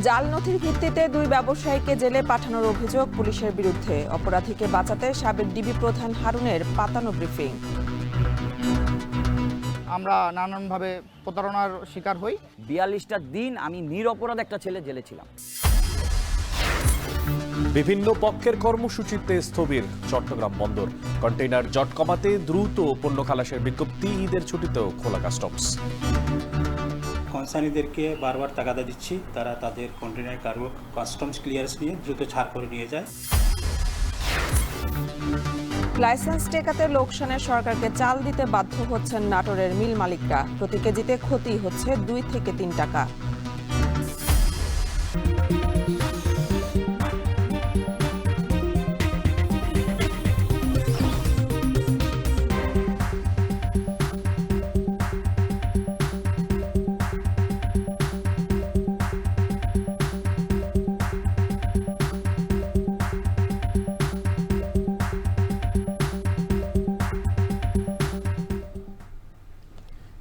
জাল নথির ভিত্তিতে দুই ব্যবসায়ীকে জেলে পাঠানোর অভিযোগ পুলিশের বিরুদ্ধে। অপরাধীকে বাঁচাতে সাবেক ডিবি প্রধান হারুনের পাতানো ব্রিফিং। আমরা নানানভাবে প্রতারণার শিকার হই। ৪২টা দিন আমি নিরপরাধ একটা ছেলে জেলে ছিলাম। বিভিন্ন পক্ষের কর্মসূচিতে স্থবির চট্টগ্রাম বন্দর। কন্টেইনার জট কমাতে দ্রুত পণ্য খালাসের বিজ্ঞপ্তি। ঈদের ছুটিতেও খোলা কাস্টমস। কনসার্নিদেরকে বারবার তাগাদা দিচ্ছি, তারা তাদের কন্টেইনার কার্গো কাস্টমস ক্লিয়ারেন্স নিয়ে দ্রুত ছাড় করে নিয়ে যায়। লাইসেন্স টেকাতে লোকসানে সরকারকে চাল দিতে বাধ্য হচ্ছেন নাটোরের মিল মালিকরা। প্রতি কেজিতে ক্ষতি হচ্ছে 2 থেকে 3 টাকা।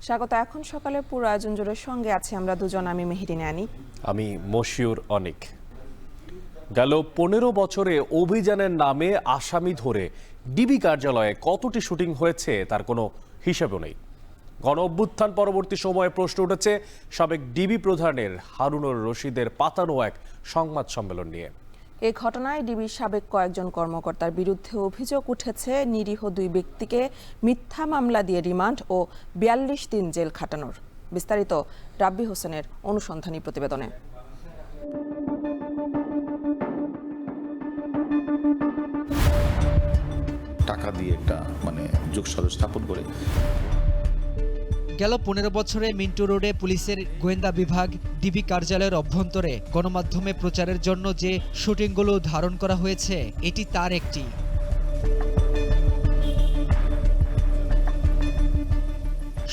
স্বাগত। এখন সকালে পুরো আয়োজন জুড়ে সঙ্গে আছি আমরা দুজন, আমি মেহেরিনে আনি, আমি মশিউর অনিক। গেল 15 বছরে অভিযানের নামে আসামি ধরে ডিবি কার্যালয়ে কতটি শুটিং হয়েছে তার কোনো হিসাবও নেই। গণ অভ্যুত্থান পরবর্তী সময়ে প্রশ্ন উঠেছে সাবেক ডিবি প্রধানের হারুনুর রশিদের পাতানো এক সংবাদ সম্মেলন নিয়ে। এই ঘটনায় ডিবির সাবেক কয়েকজন কর্মকর্তার বিরুদ্ধে অভিযোগ উঠেছে নিরীহ 2 ব্যক্তিকে মিথ্যা মামলা দিয়ে রিমান্ড ও 42 দিন জেল খাটানোর। বিস্তারিত রাব্বি হোসেনের অনুসন্ধানী প্রতিবেদনে। টাকা দিয়ে একটা যোগসাজশ স্থাপন করে গেল 15 বছরে মিন্টু রোডে পুলিশের গোয়েন্দা বিভাগ ডিবি কার্যালয়ের অভ্যন্তরে গণমাধ্যমে প্রচারের জন্য যে শুটিংগুলো ধারণ করা হয়েছে এটি তার একটি।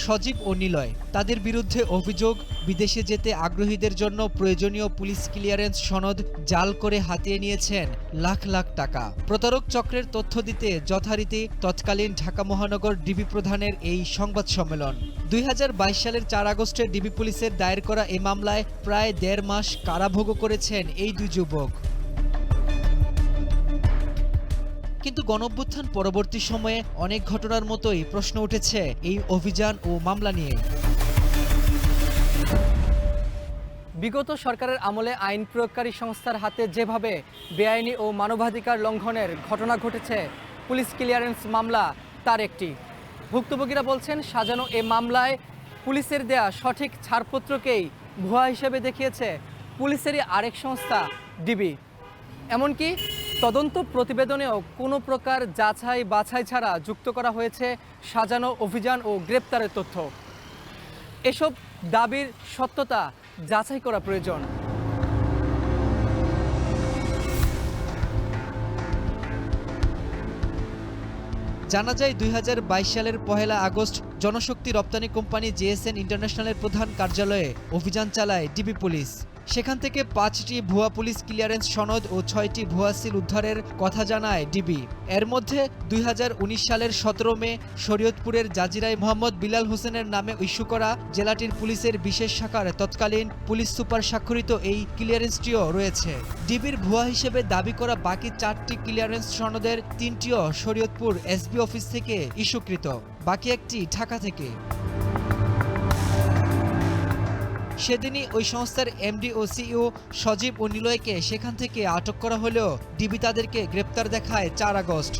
সজীব ও নিলয়, তাদের বিরুদ্ধে অভিযোগ বিদেশে যেতে আগ্রহীদের জন্য প্রয়োজনীয় পুলিশ ক্লিয়ারেন্স সনদ জাল করে হাতিয়ে নিয়েছেন লাখ লাখ টাকা। প্রতারক চক্রের তথ্য দিতে যথারীতি তৎকালীন ঢাকা মহানগর ডিবি প্রধানের এই সংবাদ সম্মেলন। 2022 সালের 4 আগস্টে ডিবি পুলিশের দায়ের করা এই মামলায় প্রায় 1.5 মাস কারাভোগ করেছেন এই 2 যুবক। কিন্তু গণঅভ্যুত্থান পরবর্তী সময়ে অনেক ঘটনার মতোই প্রশ্ন উঠেছে এই অভিযান ও মামলা নিয়ে। বিগত সরকারের আমলে আইন প্রয়োগকারী সংস্থার হাতে যেভাবে বেআইনি ও মানবাধিকার লঙ্ঘনের ঘটনা ঘটেছে, পুলিশ ক্লিয়ারেন্স মামলা তার একটি। ভুক্তভোগীরা বলছেন সাজানো এ মামলায় পুলিশের দেয়া সঠিক ছাড়পত্রকেই ভুয়া হিসেবে দেখিয়েছে পুলিশেরই আরেক সংস্থা ডিবি। এমনকি তদন্ত প্রতিবেদনেও কোনো প্রকার যাচাই বাছাই ছাড়া যুক্ত করা হয়েছে সাজানো অভিযান ও গ্রেপ্তারের তথ্য। এসব দাবির সত্যতা যাচাই করা প্রয়োজন। জানা যায় 2022 সালের 1 আগস্ট জনশক্তি রপ্তানি কোম্পানি জেএসএন ইন্টারন্যাশনালের প্রধান কার্যালয়ে অভিযান চালায় ডিবি পুলিশ। সেখান থেকে 5টি ভুয়া পুলিশ ক্লিয়ারেন্স সনদ ও 6টি ভুয়া সিল উদ্ধারের কথা জানায় ডিবি। এর মধ্যে 2019 সালের 17 মে শরীয়তপুরের জাজিরায় মোহাম্মদ বিলাল হোসেনের নামে ইস্যু করা জেলাটির পুলিশের বিশেষ শাখার তৎকালীন পুলিশ সুপার স্বাক্ষরিত এই ক্লিয়ারেন্সটিও রয়েছে। ডিবির ভুয়া হিসেবে দাবি করা বাকি 4টি ক্লিয়ারেন্স সনদের 3টিও শরীয়তপুর এসবি অফিস থেকে ইস্যুকৃত, বাকি একটি ঢাকা থেকে। সেদিনই ওই সংস্থার এমডি ও সিইও সজীব ও নিলয়কে সেখান থেকে আটক করা হলেও ডিবি তাদেরকে গ্রেপ্তার দেখায় 4 আগস্ট।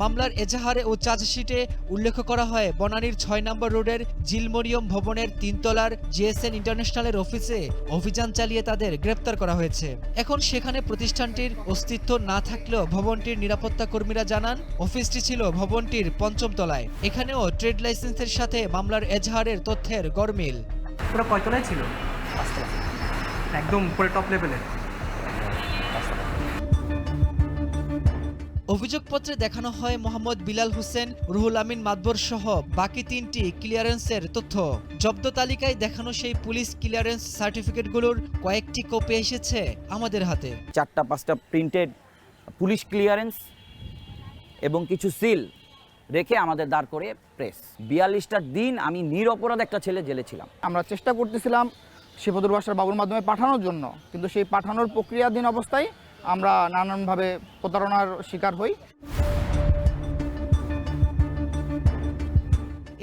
মামলার এজাহারে ও চার্জশিটে উল্লেখ করা হয় বনানীর 6 নম্বর রোডের জিলমরিয়ম ভবনের 3 তলার জেএসএন ইন্টারন্যাশনালের অফিসে অভিযান চালিয়ে তাদের গ্রেপ্তার করা হয়েছে। এখন সেখানে প্রতিষ্ঠানটির অস্তিত্ব না থাকলেও ভবনটির নিরাপত্তা কর্মীরা জানান অফিসটি ছিল ভবনটির 5ম তলায়। এখানেও ট্রেড লাইসেন্সের সাথে মামলার এজাহারের তথ্যের গরমিল। পুরো কয়তলায় ছিল? একদম উপরে টপ লেভেলে। অভিযোগপত্রে দেখানো হয় মোহাম্মদ বিলাল হোসেন, রুহুল আমিন মাদবর সহ বাকি 3টি ক্লিয়ারেন্সের তথ্য। জব্দ তালিকায় দেখানো সেই পুলিশ ক্লিয়ারেন্স সার্টিফিকেটগুলোর কয়েকটি কপি এসেছে আমাদের হাতে। 4-5টা প্রিন্টেড পুলিশ ক্লিয়ারেন্স এবং কিছু সিল রেখে আমাদের দাঁড় করে প্রেস। 42টা দিন আমি নিরপরাধ একটা ছেলে জেলে ছিলাম। আমরা চেষ্টা করতেছিলাম শিবদুর বাসার বাবুর মাধ্যমে পাঠানোর জন্য, কিন্তু সেই পাঠানোর প্রক্রিয়াধীন অবস্থায় আমরা নানানভাবে প্রতারণার শিকার হই।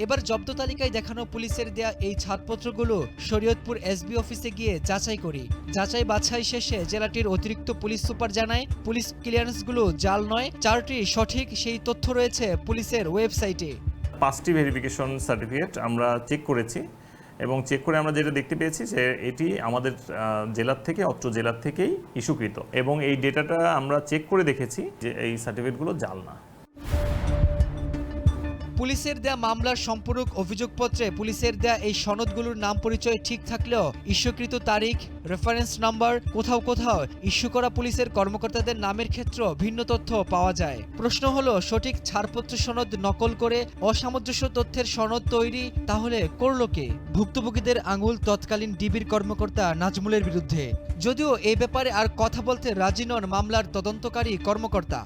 এবার জব্দ তালিকায় দেখানো পুলিশের দেয়া এই ছাড়পত্রগুলো শরীয়তপুর এসবি অফিসে গিয়ে যাচাই করি। যাচাই বাছাই শেষে জেলাটির অতিরিক্ত পুলিশ সুপার জানায় পুলিশ ক্লিয়ারেন্সগুলো জাল নয়, 4টি সঠিক সেই তথ্য রয়েছে পুলিশের ওয়েবসাইটে। 5টি ভেরিফিকেশন সার্টিফিকেট আমরা চেক করেছি এবং চেক করে আমরা যেটা দেখতে পেয়েছি যে এটি আমাদের জেলার থেকে, অত্র জেলার থেকেই ইস্যুকৃত, এবং এই ডেটাটা আমরা চেক করে দেখেছি যে এই সার্টিফিকেটগুলো জাল না। পুলিশের দেয়া মামলার সম্পূরক অভিযোগপত্রে পুলিশের দেয়া এই সনদগুলোর নাম পরিচয় ঠিক থাকলেও ইস্যুকৃত তারিখ, রেফারেন্স নাম্বার, কোথাও কোথাও ইস্যু করা পুলিশের কর্মকর্তাদের নামের ক্ষেত্রে ভিন্ন তথ্য পাওয়া যায়। প্রশ্ন হলো, সঠিক ছাড়পত্র সনদ নকল করে অসামঞ্জস্য তথ্যের সনদ তৈরি তাহলে করলো কে? ভুক্তভোগীদের আঙুল তৎকালীন ডিবির কর্মকর্তা নাজমুলের বিরুদ্ধে, যদিও এই ব্যাপারে আর কথা বলতে রাজি নন মামলার তদন্তকারী কর্মকর্তা।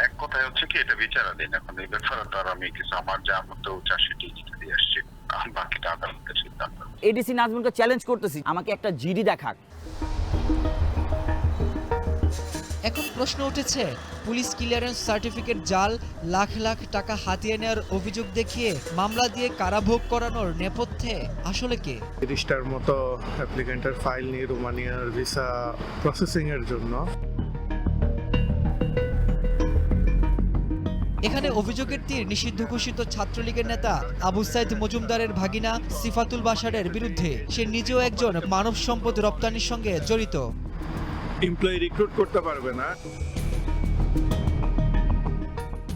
এক কথায় হচ্ছে কি, এটা বিচারাধীন। এখন এই ব্যাপারে তো আর আমি কিছু, আমার যা মতো চাষিটি দিয়ে আসছি, বাকিটা আদালতের সিদ্ধান্ত। এডিসি নাজমুলকে চ্যালেঞ্জ করতেছি, আমাকে একটা জিডি দেখাক। এখন প্রশ্ন উঠেছে, পুলিশ ক্লিয়ারেন্স সার্টিফিকেট জাল, লাখ লাখ টাকা হাতিয়ে নেওয়ার অভিযোগ দেখিয়ে মামলা দিয়ে কারাভোগ করানোর নেপথ্যে আসলে কে? 30টার মতো অ্যাপ্লিকেন্টের ফাইল নিয়ে রোমানিয়ার ভিসা প্রসেসিং এর জন্য। এখানে অভিযোগের তীর নিষিদ্ধ ঘোষিত ছাত্রলীগের নেতা আবু সাইদ মজুমদারের ভাগিনা সিফাতুল বাশারের বিরুদ্ধে। সে নিজেও একজন মানব সম্পদ রপ্তানির সঙ্গে জড়িত। এমপ্লয়ি রিক্রুট করতে পারবে না।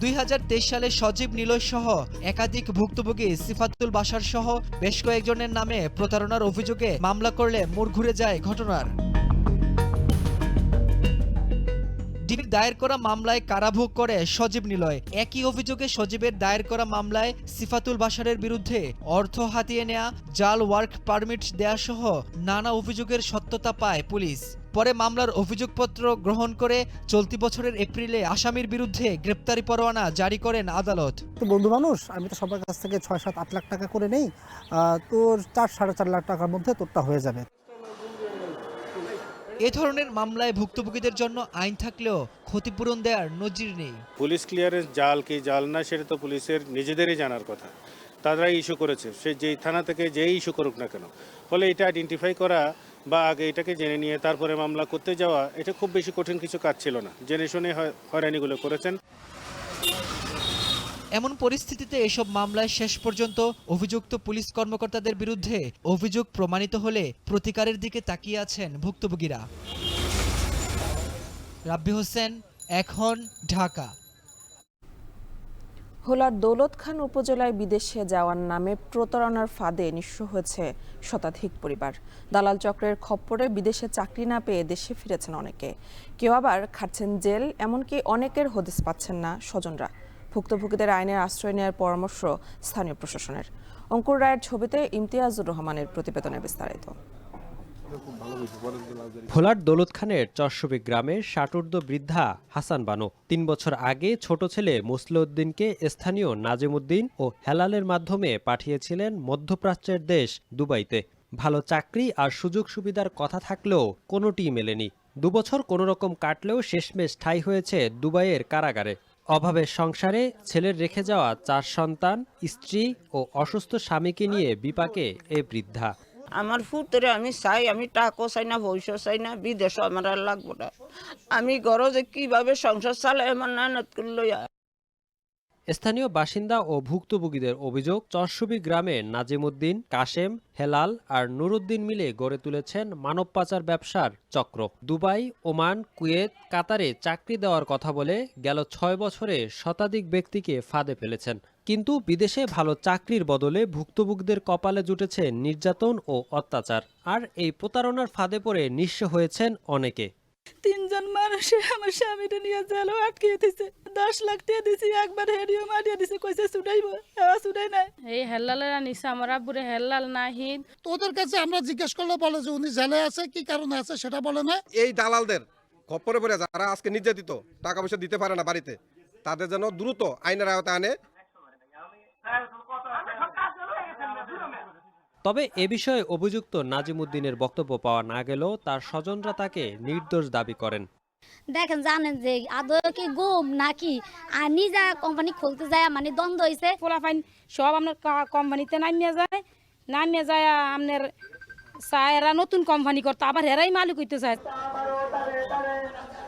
2023 সালে সজীব নিলয় সহ একাধিক ভুক্তভোগী সিফাতুল বাশার সহ বেশ কয়েকজনের নামে প্রতারণার অভিযোগে মামলা করলে মোড় ঘুরে যায় ঘটনার। ডিবির দায়ের করা মামলায় কারাভোগ করে সজীব নিলয়। একই অভিযোগে সজীবের দায়ের করা মামলায় সিফাতুল বাশারের বিরুদ্ধে অর্থ হাতিয়ে নেয়া, জাল ওয়ার্ক পারমিট দেয়া সহ নানা অভিযোগের সত্যতা পায় পুলিশ। পরে মামলার অভিযোগপত্র গ্রহণ করে চলতি বছরের এপ্রিলে আসামির বিরুদ্ধে গ্রেপ্তারি পরোয়ানা জারি করেন আদালত। বন্ধু মানুষ, আমি তো সবার কাছ থেকে 6-7-8 লাখ টাকা করে নেই, তোর 4-4.5 লাখ টাকার মধ্যে তোরটা হয়ে যাবে। এ ধরনের মামলায় ভুক্তভোগীদের জন্য আইন থাকলেও ক্ষতিপূরণ দেওয়ার নজির নেই। পুলিশ ক্লিয়ারেন্স জাল কি জাল না সেটা তো পুলিশের নিজেদেরই জানার কথা। তারা ইস্যু করেছে, সে যেই থানা থেকে যেই ইস্যু করুক না কেন, ফলে এটা আইডেন্টিফাই করা বা আগে এটাকে জেনে নিয়ে তারপরে মামলা করতে যাওয়া, এটা খুব বেশি কঠিন কিছু কাজ ছিল না। জেনে শুনে হয়রানিগুলো করেছেন। এমন পরিস্থিতিতে এসব মামলায় শেষ পর্যন্ত অভিযুক্ত পুলিশ কর্মকর্তাদের বিরুদ্ধে অভিযোগ প্রমাণিত হলে প্রতিকারের দিকে তাকিয়ে আছেন ভুক্তভোগীরা। রাব্বি হোসেন, এখন, ঢাকা। ভোলার দৌলত খান উপজেলায় বিদেশে যাওয়ার নামে প্রতারণার ফাঁদে নিঃস্ব হয়েছে শতাধিক পরিবার। দালাল চক্রের খপ্পরে বিদেশে চাকরি না পেয়ে দেশে ফিরেছেন অনেকে, কেউ আবার খাচ্ছেন জেল, এমনকি অনেকের হদিস পাচ্ছেন না স্বজনরা। ভুক্তভোগীদের আইনের আশ্রয় নেওয়ার পরামর্শ স্থানীয় প্রশাসনের। অঙ্কুর রায়ের ছবিতে ইমতিয়াজুর রহমানের প্রতিবেদনে বিস্তারিত। ভোলার দৌলত খানের চরশবি গ্রামের ষাটোর্ধ্ব বৃদ্ধা হাসান বানু 3 বছর আগে ছোট ছেলে মুসলিউদ্দিনকে স্থানীয় নাজিমুদ্দিন ও হেলালের মাধ্যমে পাঠিয়েছিলেন মধ্যপ্রাচ্যের দেশ দুবাইতে। ভালো চাকরি আর সুযোগ সুবিধার কথা থাকলেও কোনোটিই মেলেনি। 2 বছর কোনোরকম কাটলেও শেষমেশ ঠাঁই হয়েছে দুবাইয়ের কারাগারে। অভাবের সংসারে ছেলের রেখে যাওয়া 4 সন্তান, স্ত্রী ও অসুস্থ স্বামীকে নিয়ে বিপাকে এ বৃদ্ধা। আমার ফুতরে আমি চাই, আমি টাকাও চাই না, পয়সা চাই না, বিদেশও আমার আর লাগবো না। আমি ঘরে যে কিভাবে সংসার চালাই আমার নানত করলো। স্থানীয় বাসিন্দা ও ভুক্তভোগীদের অভিযোগ, চরশবি গ্রামে নাজিমুদ্দিন, কাশেম, হেলাল আর নুরুদ্দিন মিলে গড়ে তুলেছেন মানব পাচার ব্যবসার চক্র। দুবাই, ওমান, কুয়েত, কাতারে চাকরি দেওয়ার কথা বলে গেল 6 বছরে শতাধিক ব্যক্তিকে ফাঁদে ফেলেছেন। কিন্তু বিদেশে ভালো চাকরির বদলে ভুক্তভোগীদের কপালে জুটেছে নির্যাতন ও অত্যাচার। আর এই প্রতারণার ফাঁদে পড়ে নিঃস্ব হয়েছেন অনেকে। 3 জন মানুষ আমার স্বামীটা নিয়ে জেল আটকিয়ে দিছে। 10 লাখ টাকা দিছি, একবার হেডিও মারিয়ে দিছে, কইছে ছুটাইবো, ছুটাই নাই। এই হেল্লালেরা নিছে আমার আব্বুরে, হেল্লাল নাহিদ। তোদের কাছে আমরা জিজ্ঞেস করলে বলে যে উনি জেলে আছে, কি কারণে আছে সেটা বলে না। এই দালালদের খপ্পরে পড়ে যারা আজকে নির্যাতিত, টাকা পয়সা দিতে পারে না বাড়িতে, তাদের যেন দ্রুত আইনের আওতায় আনে। তবে এ বিষয়ে অভিযুক্ত নাজিমুদ্দিনের বক্তব্য পাওয়া না গেলেও তার স্বজনরা তাকে নির্দোষ দাবি করেন। দেখেন জানেন যে আদৌ কি গুম নাকি আর নিজা কোম্পানি খুলতে যায় মানে দ্বন্দ্ব হয়েছে পোলাপাইন সব আপনার কোম্পানিতে নামিয়ে যায় আপনার এরা নতুন কোম্পানি করতে আবার এরাই মালিক হইতে চায়।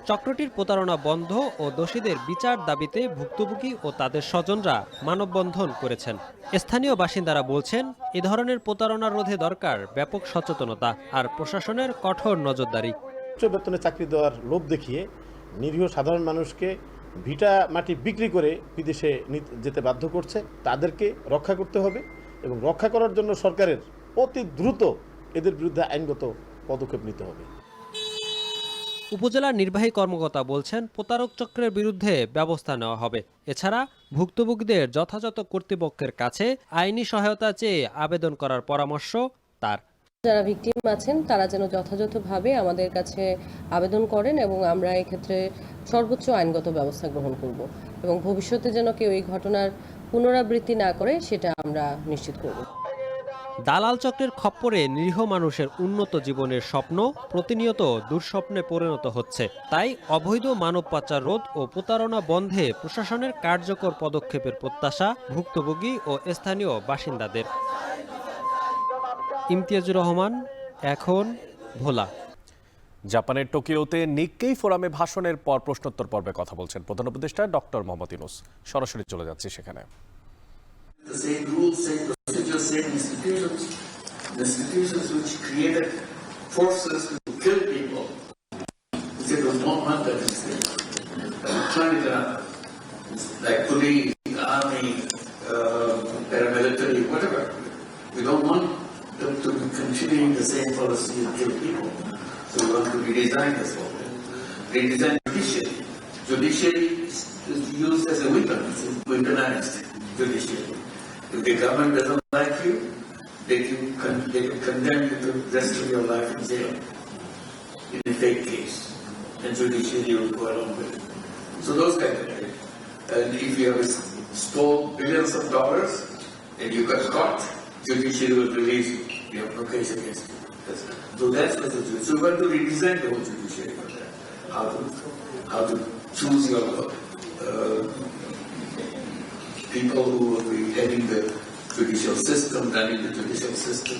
চক্রটির প্রতারণা বন্ধ ও দোষীদের বিচার দাবিতে ভুক্তভোগী ও তাদের স্বজনরা মানববন্ধন করেছেন। স্থানীয় বাসিন্দারা বলছেন, এ ধরনের প্রতারণা রোধে দরকার ব্যাপক সচেতনতা আর প্রশাসনের কঠোর নজরদারি। উচ্চ বেতনে চাকরি দেওয়ার লোভ দেখিয়ে নিরীহ সাধারণ মানুষকে ভিটা মাটি বিক্রি করে বিদেশে যেতে বাধ্য করছে। তাদেরকে রক্ষা করতে হবে এবং রক্ষা করার জন্য সরকারের অতি দ্রুত এদের বিরুদ্ধে আইনগত পদক্ষেপ নিতে হবে। উপজেলা নির্বাহী কর্মকর্তা বলছেন, প্রতারক চক্রের বিরুদ্ধে ব্যবস্থা নেওয়া হবে। এছাড়া ভুক্তভোগীদের যথাযথ কর্তৃপক্ষের কাছে আইনি সহায়তা চেয়ে আবেদন করার পরামর্শ তার। যারা ভিকটিম আছেন তারা যেন যথাযথভাবে আমাদের কাছে আবেদন করেন এবং আমরা এক্ষেত্রে সর্বোচ্চ আইনগত ব্যবস্থা গ্রহণ করব এবং ভবিষ্যতে যেন কেউ এই ঘটনার পুনরাবৃত্তি না করে সেটা আমরা নিশ্চিত করব। দালাল চক্রের খপ্পরে নিরীহ মানুষের উন্নত জীবনের স্বপ্ন প্রতিনিয়ত দুঃস্বপ্নে পরিণত হচ্ছে। তাই অবৈধ মানব পাচার রোধ ও প্রতারণা বন্ধে প্রশাসনের কার্যকর পদক্ষেপের প্রত্যাশা ভুক্তভোগী ও স্থানীয় বাসিন্দাদের। ইমতিয়াজুর রহমান, এখন ভোলা। জাপানের টোকিওতে নিক্কেই ফোরামে ভাষণের পর প্রশ্নোত্তর পর্বে কথা বলছেন প্রধান উপদেষ্টা ডক্টর মোহাম্মদ ইউনূস। সরাসরি চলে যাচ্ছি সেখানে। The same rules, same procedures, same institutions, the institutions which created forces to kill people. They don't want that instead. China, like police, army, paramilitary, whatever. We don't want them to be continuing the same policy and kill people. So we want to redesign this whole thing. Redesign judiciary. Judiciary is used as a weapon. It's weaponized judiciary. If the government doesn't like you, they can condemn you to the rest of your life in jail in a fake case. And judiciary will go along with it. So those kind of things. And if you have stole billions of dollars and you got caught, judiciary will release you. You have no case against you. So that's what the judiciary. So we want to redesign the whole judiciary for that. How to choose your people who will be heading the judicial system, running the judicial system,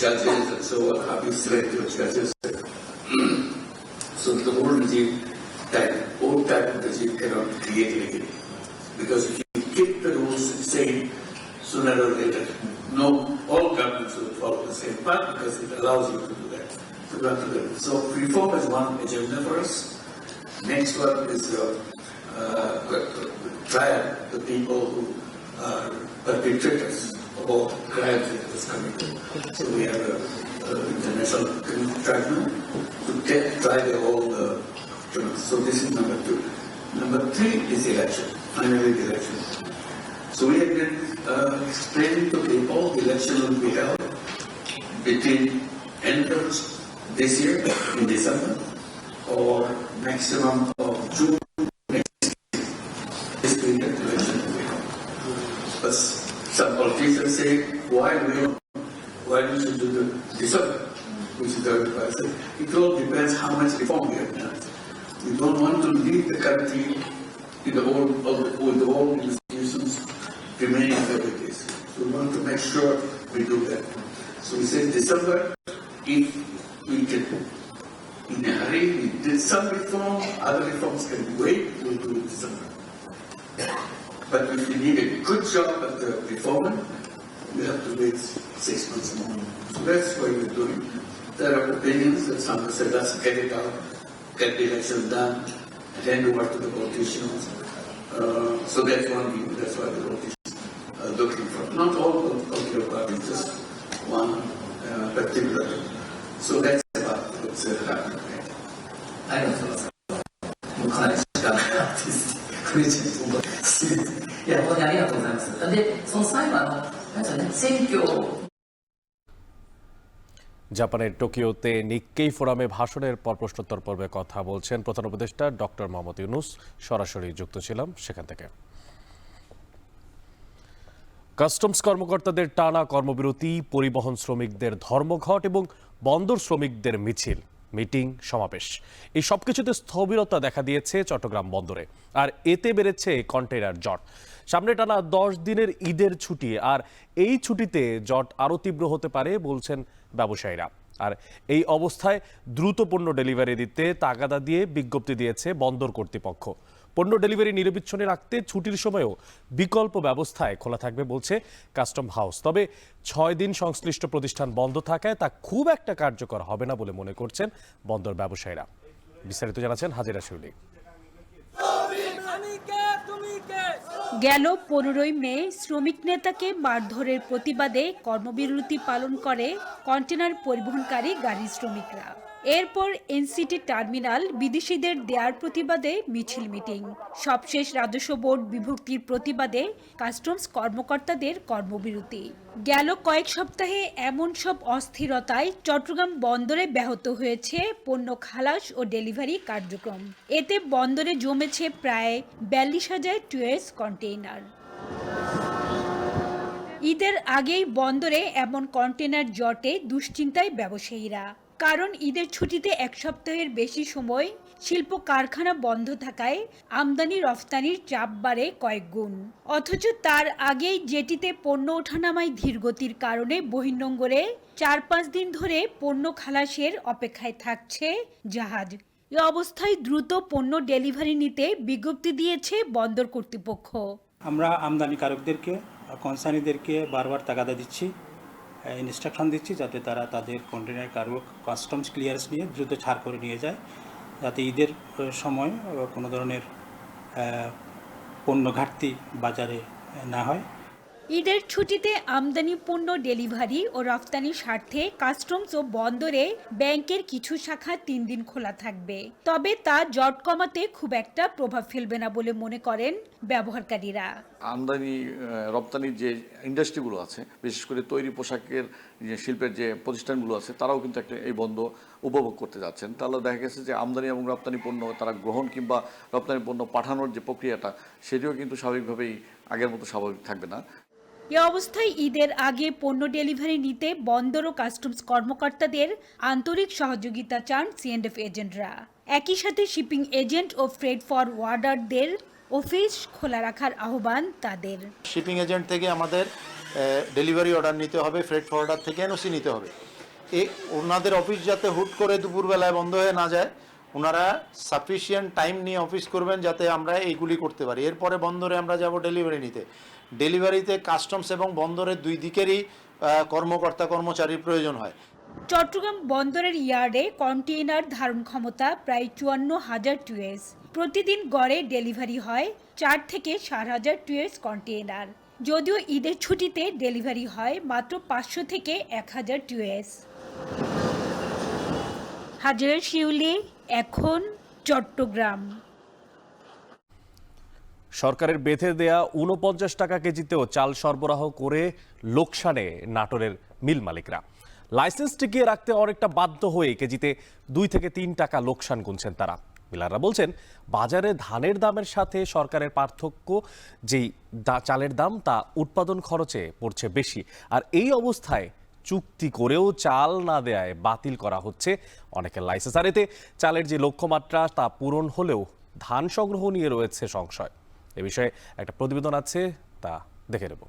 judges and so on, how you select your judges. So the whole regime, old type of regime cannot create again. Because if you keep the rules the same, sooner or later, all governments will follow the same path because it allows you to do that. So reform is one agenda for us. Next one is trial the people who are perpetrators of all crimes in this country. So we have an international tribunal to try the whole criminals. So this is number 2. Number 3 is election, finally the election. So we have been explaining to people the election will be held between end of this year, in December, or maximum of June. But some politicians say, why we should do the December, which is the advice. It all depends how much reform we have done. We don't want to leave the country with the old institutions remaining as it is. So we want to make sure we do that. So we say December, if we can, in a hurry, we did some reform, other reforms can wait, we'll do it December. But if we need a good job at the reform, we have to wait 6 months more. So that's what we're doing. There are opinions that some say, let's get it out, get the election done, and hand over to the politicians. So that's one view, that's why the politicians are looking for. Not all political parties, just one particular. So that's about what's happening. I don't know. জাপানের টোকিওতে Nikkei ফোরামে ভাষণের পর প্রশ্নোত্তর পর্বে কথা বলছেন প্রধান উপদেষ্টা ডক্টর মোহাম্মদ ইউনূস। সরাসরি যুক্ত ছিলাম সেখান থেকে। কাস্টমস কর্মকর্তাদের টানা কর্মবিরতি, পরিবহন শ্রমিকদের ধর্মঘট এবং বন্দর শ্রমিকদের মিছিল, মিটিং, সমাবেশ, এই সবকিছুতে স্থবিরতা দেখা দিয়েছে চট্টগ্রাম বন্দরে। আর এতে বেড়েছে কন্টেইনার জট। সামনে টানা 10 দিনের ঈদের ছুটি, আর এই ছুটিতে জট আরও তীব্র হতে পারে বলছেন ব্যবসায়ীরা। আর এই অবস্থায় দ্রুত পণ্য ডেলিভারি দিতে তাগাদা দিয়ে বিজ্ঞপ্তি দিয়েছে বন্দর কর্তৃপক্ষ। পণ্য ডেলিভারি নিরবিচ্ছিন্ন রাখতে ছুটির সময়ও বিকল্প ব্যবস্থায় খোলা থাকবে বলছে কাস্টম হাউস। তবে 6 দিন সংশ্লিষ্ট প্রতিষ্ঠান বন্ধ থাকায় তা খুব একটা কার্যকর হবে না বলে মনে করছেন বন্দর ব্যবসায়ীরা। বিস্তারিত জানাচ্ছেন হাজিরা শিউলি। গেল 15 মে শ্রমিক নেতাকে মারধরের প্রতিবাদে কর্মবিরতি পালন করে কন্টেনার পরিবহনকারী গাড়ি শ্রমিকরা। এরপর এনসিটি টার্মিনাল বিদেশিদের দেয়ার প্রতিবাদে মিছিল, মিটিং। সবশেষ রাজস্ব বোর্ড বিভক্তির প্রতিবাদে কাস্টমস কর্মকর্তাদের কর্মবিরতি। গেল কয়েক সপ্তাহে এমন সব অস্থিরতায় চট্টগ্রাম বন্দরে ব্যাহত হয়েছে পণ্য খালাস ও ডেলিভারি কার্যক্রম। এতে বন্দরে জমেছে প্রায় 42,000 টুয়েস কন্টেইনার। ঈদের আগেই বন্দরে এমন কন্টেইনার জটে দুশ্চিন্তায় ব্যবসায়ীরা। কারণ ঈদের ছুটিতে এক সপ্তাহের বেশি সময় শিল্প কারখানা বন্ধ থাকায় আমদানি রফতানির চাপ বাড়ে কয়েক গুণ। অথচ তার আগেই জেটিতে পণ্য ওঠানামায় ধীরগতির কারণে বহির্নোঙরে 4-5 দিন ধরে পণ্য খালাসের অপেক্ষায় থাকছে জাহাজ। এ অবস্থায় দ্রুত পণ্য ডেলিভারি নিতে বিজ্ঞপ্তি দিয়েছে বন্দর কর্তৃপক্ষ। আমরা আমদানিকারকদেরকে, কনসার্নিদেরকে বারবার তাগাদা দিচ্ছি, ইনস্ট্রাকশন দিচ্ছি যাতে তারা তাদের কন্টেনার কার্গো কাস্টমস ক্লিয়ারেন্স নিয়ে দ্রুত ছাড় করে নিয়ে যায়, যাতে ঈদের সময় কোনো ধরনের পণ্য ঘাটতি বাজারে না হয়। ঈদের ছুটিতে আমদানি পণ্য ডেলিভারি ও রফতানির স্বার্থে কাস্টমস ও বন্দরে ব্যাংকের কিছু শাখা 3 দিন খোলা থাকবে। তবে তা জট কমাতে খুব একটা প্রভাব ফেলবে না বলে মনে করেন ব্যবহারকারীরা। আমদানি রপ্তানির যে ইন্ডাস্ট্রিগুলো আছে, বিশেষ করে তৈরি পোশাকের যে শিল্পের যে প্রতিষ্ঠানগুলো আছে, তারাও কিন্তু একটা এই বন্ধ উপভোগ করতে যাচ্ছেন। তাহলে দেখা গেছে যে আমদানি এবং রপ্তানি পণ্য তারা গ্রহণ কিংবা রপ্তানি পণ্য পাঠানোর যে প্রক্রিয়াটা, সেটিও কিন্তু স্বাভাবিকভাবেই আগের মতো স্বাভাবিক থাকবে না। এ অবস্থায় ঈদের আগে পণ্য ডেলিভারি নিতে বন্দর ও কাস্টমস কর্মকর্তাদের আন্তরিক সহযোগিতা চান C&F এজেন্টরা। একই সাথে শিপিং এজেন্ট ও ফ্রেট ফরওয়ার্ডারদের অফিস খোলা রাখার আহ্বান তাদের। শিপিং এজেন্ট থেকে আমাদের ডেলিভারি অর্ডার নিতে হবে, ফ্রেট ফরওয়ার্ডার থেকে এনওসি নিতে হবে। ওনাদের অফিস যাতে হুট করে দুপুরবেলায় বন্ধ হয়ে না যায়, ওনারা সাফিসিয়েন্ট টাইম নিয়ে অফিস করবেন যাতে আমরা এইগুলি করতে পারি। এরপরে বন্দরে আমরা যাব ডেলিভারি নিতে। ডেলিভারিতে কাস্টমস এবং বন্দরের দুই দিকেরই কর্মকর্তা কর্মচারীর প্রয়োজন হয়। চট্টগ্রাম বন্দরের ইয়ার্ডে কন্টেইনার ধারণ ক্ষমতা প্রায় 54,000 টুয়েস। প্রতিদিন গড়ে ডেলিভারি হয় 4 থেকে 4,000 টুয়েস কন্টেইনার। যদিও ঈদের ছুটিতে ডেলিভারি হয় মাত্র 500 থেকে 1,000 টুয়েস। হাজিরা শিউলি, এখন চট্টগ্রাম। সরকারের বেঁধে দেয়া 49 টাকা কেজিতেও চাল সরবরাহ করে লোকসানে নাটোরের মিল মালিকরা। লাইসেন্স টিকিয়ে রাখতে অনেকটা বাধ্য হয়ে কেজিতে 2 থেকে 3 টাকা লোকসান গুনছেন তারা। মিলাররা বলছেন, বাজারে ধানের দামের সাথে সরকারের পার্থক্য, যেই চালের দাম তা উৎপাদন খরচে পড়ছে বেশি। আর এই অবস্থায় চুক্তি করেও চাল না দেয়ায় বাতিল করা হচ্ছে অনেকের লাইসেন্স। আর এতে চালের যে লক্ষ্যমাত্রা তা পূরণ হলেও ধান সংগ্রহ নিয়ে রয়েছে সংশয়। এ বিষয়ে একটা প্রতিবেদন আছে, তা দেখে নেব।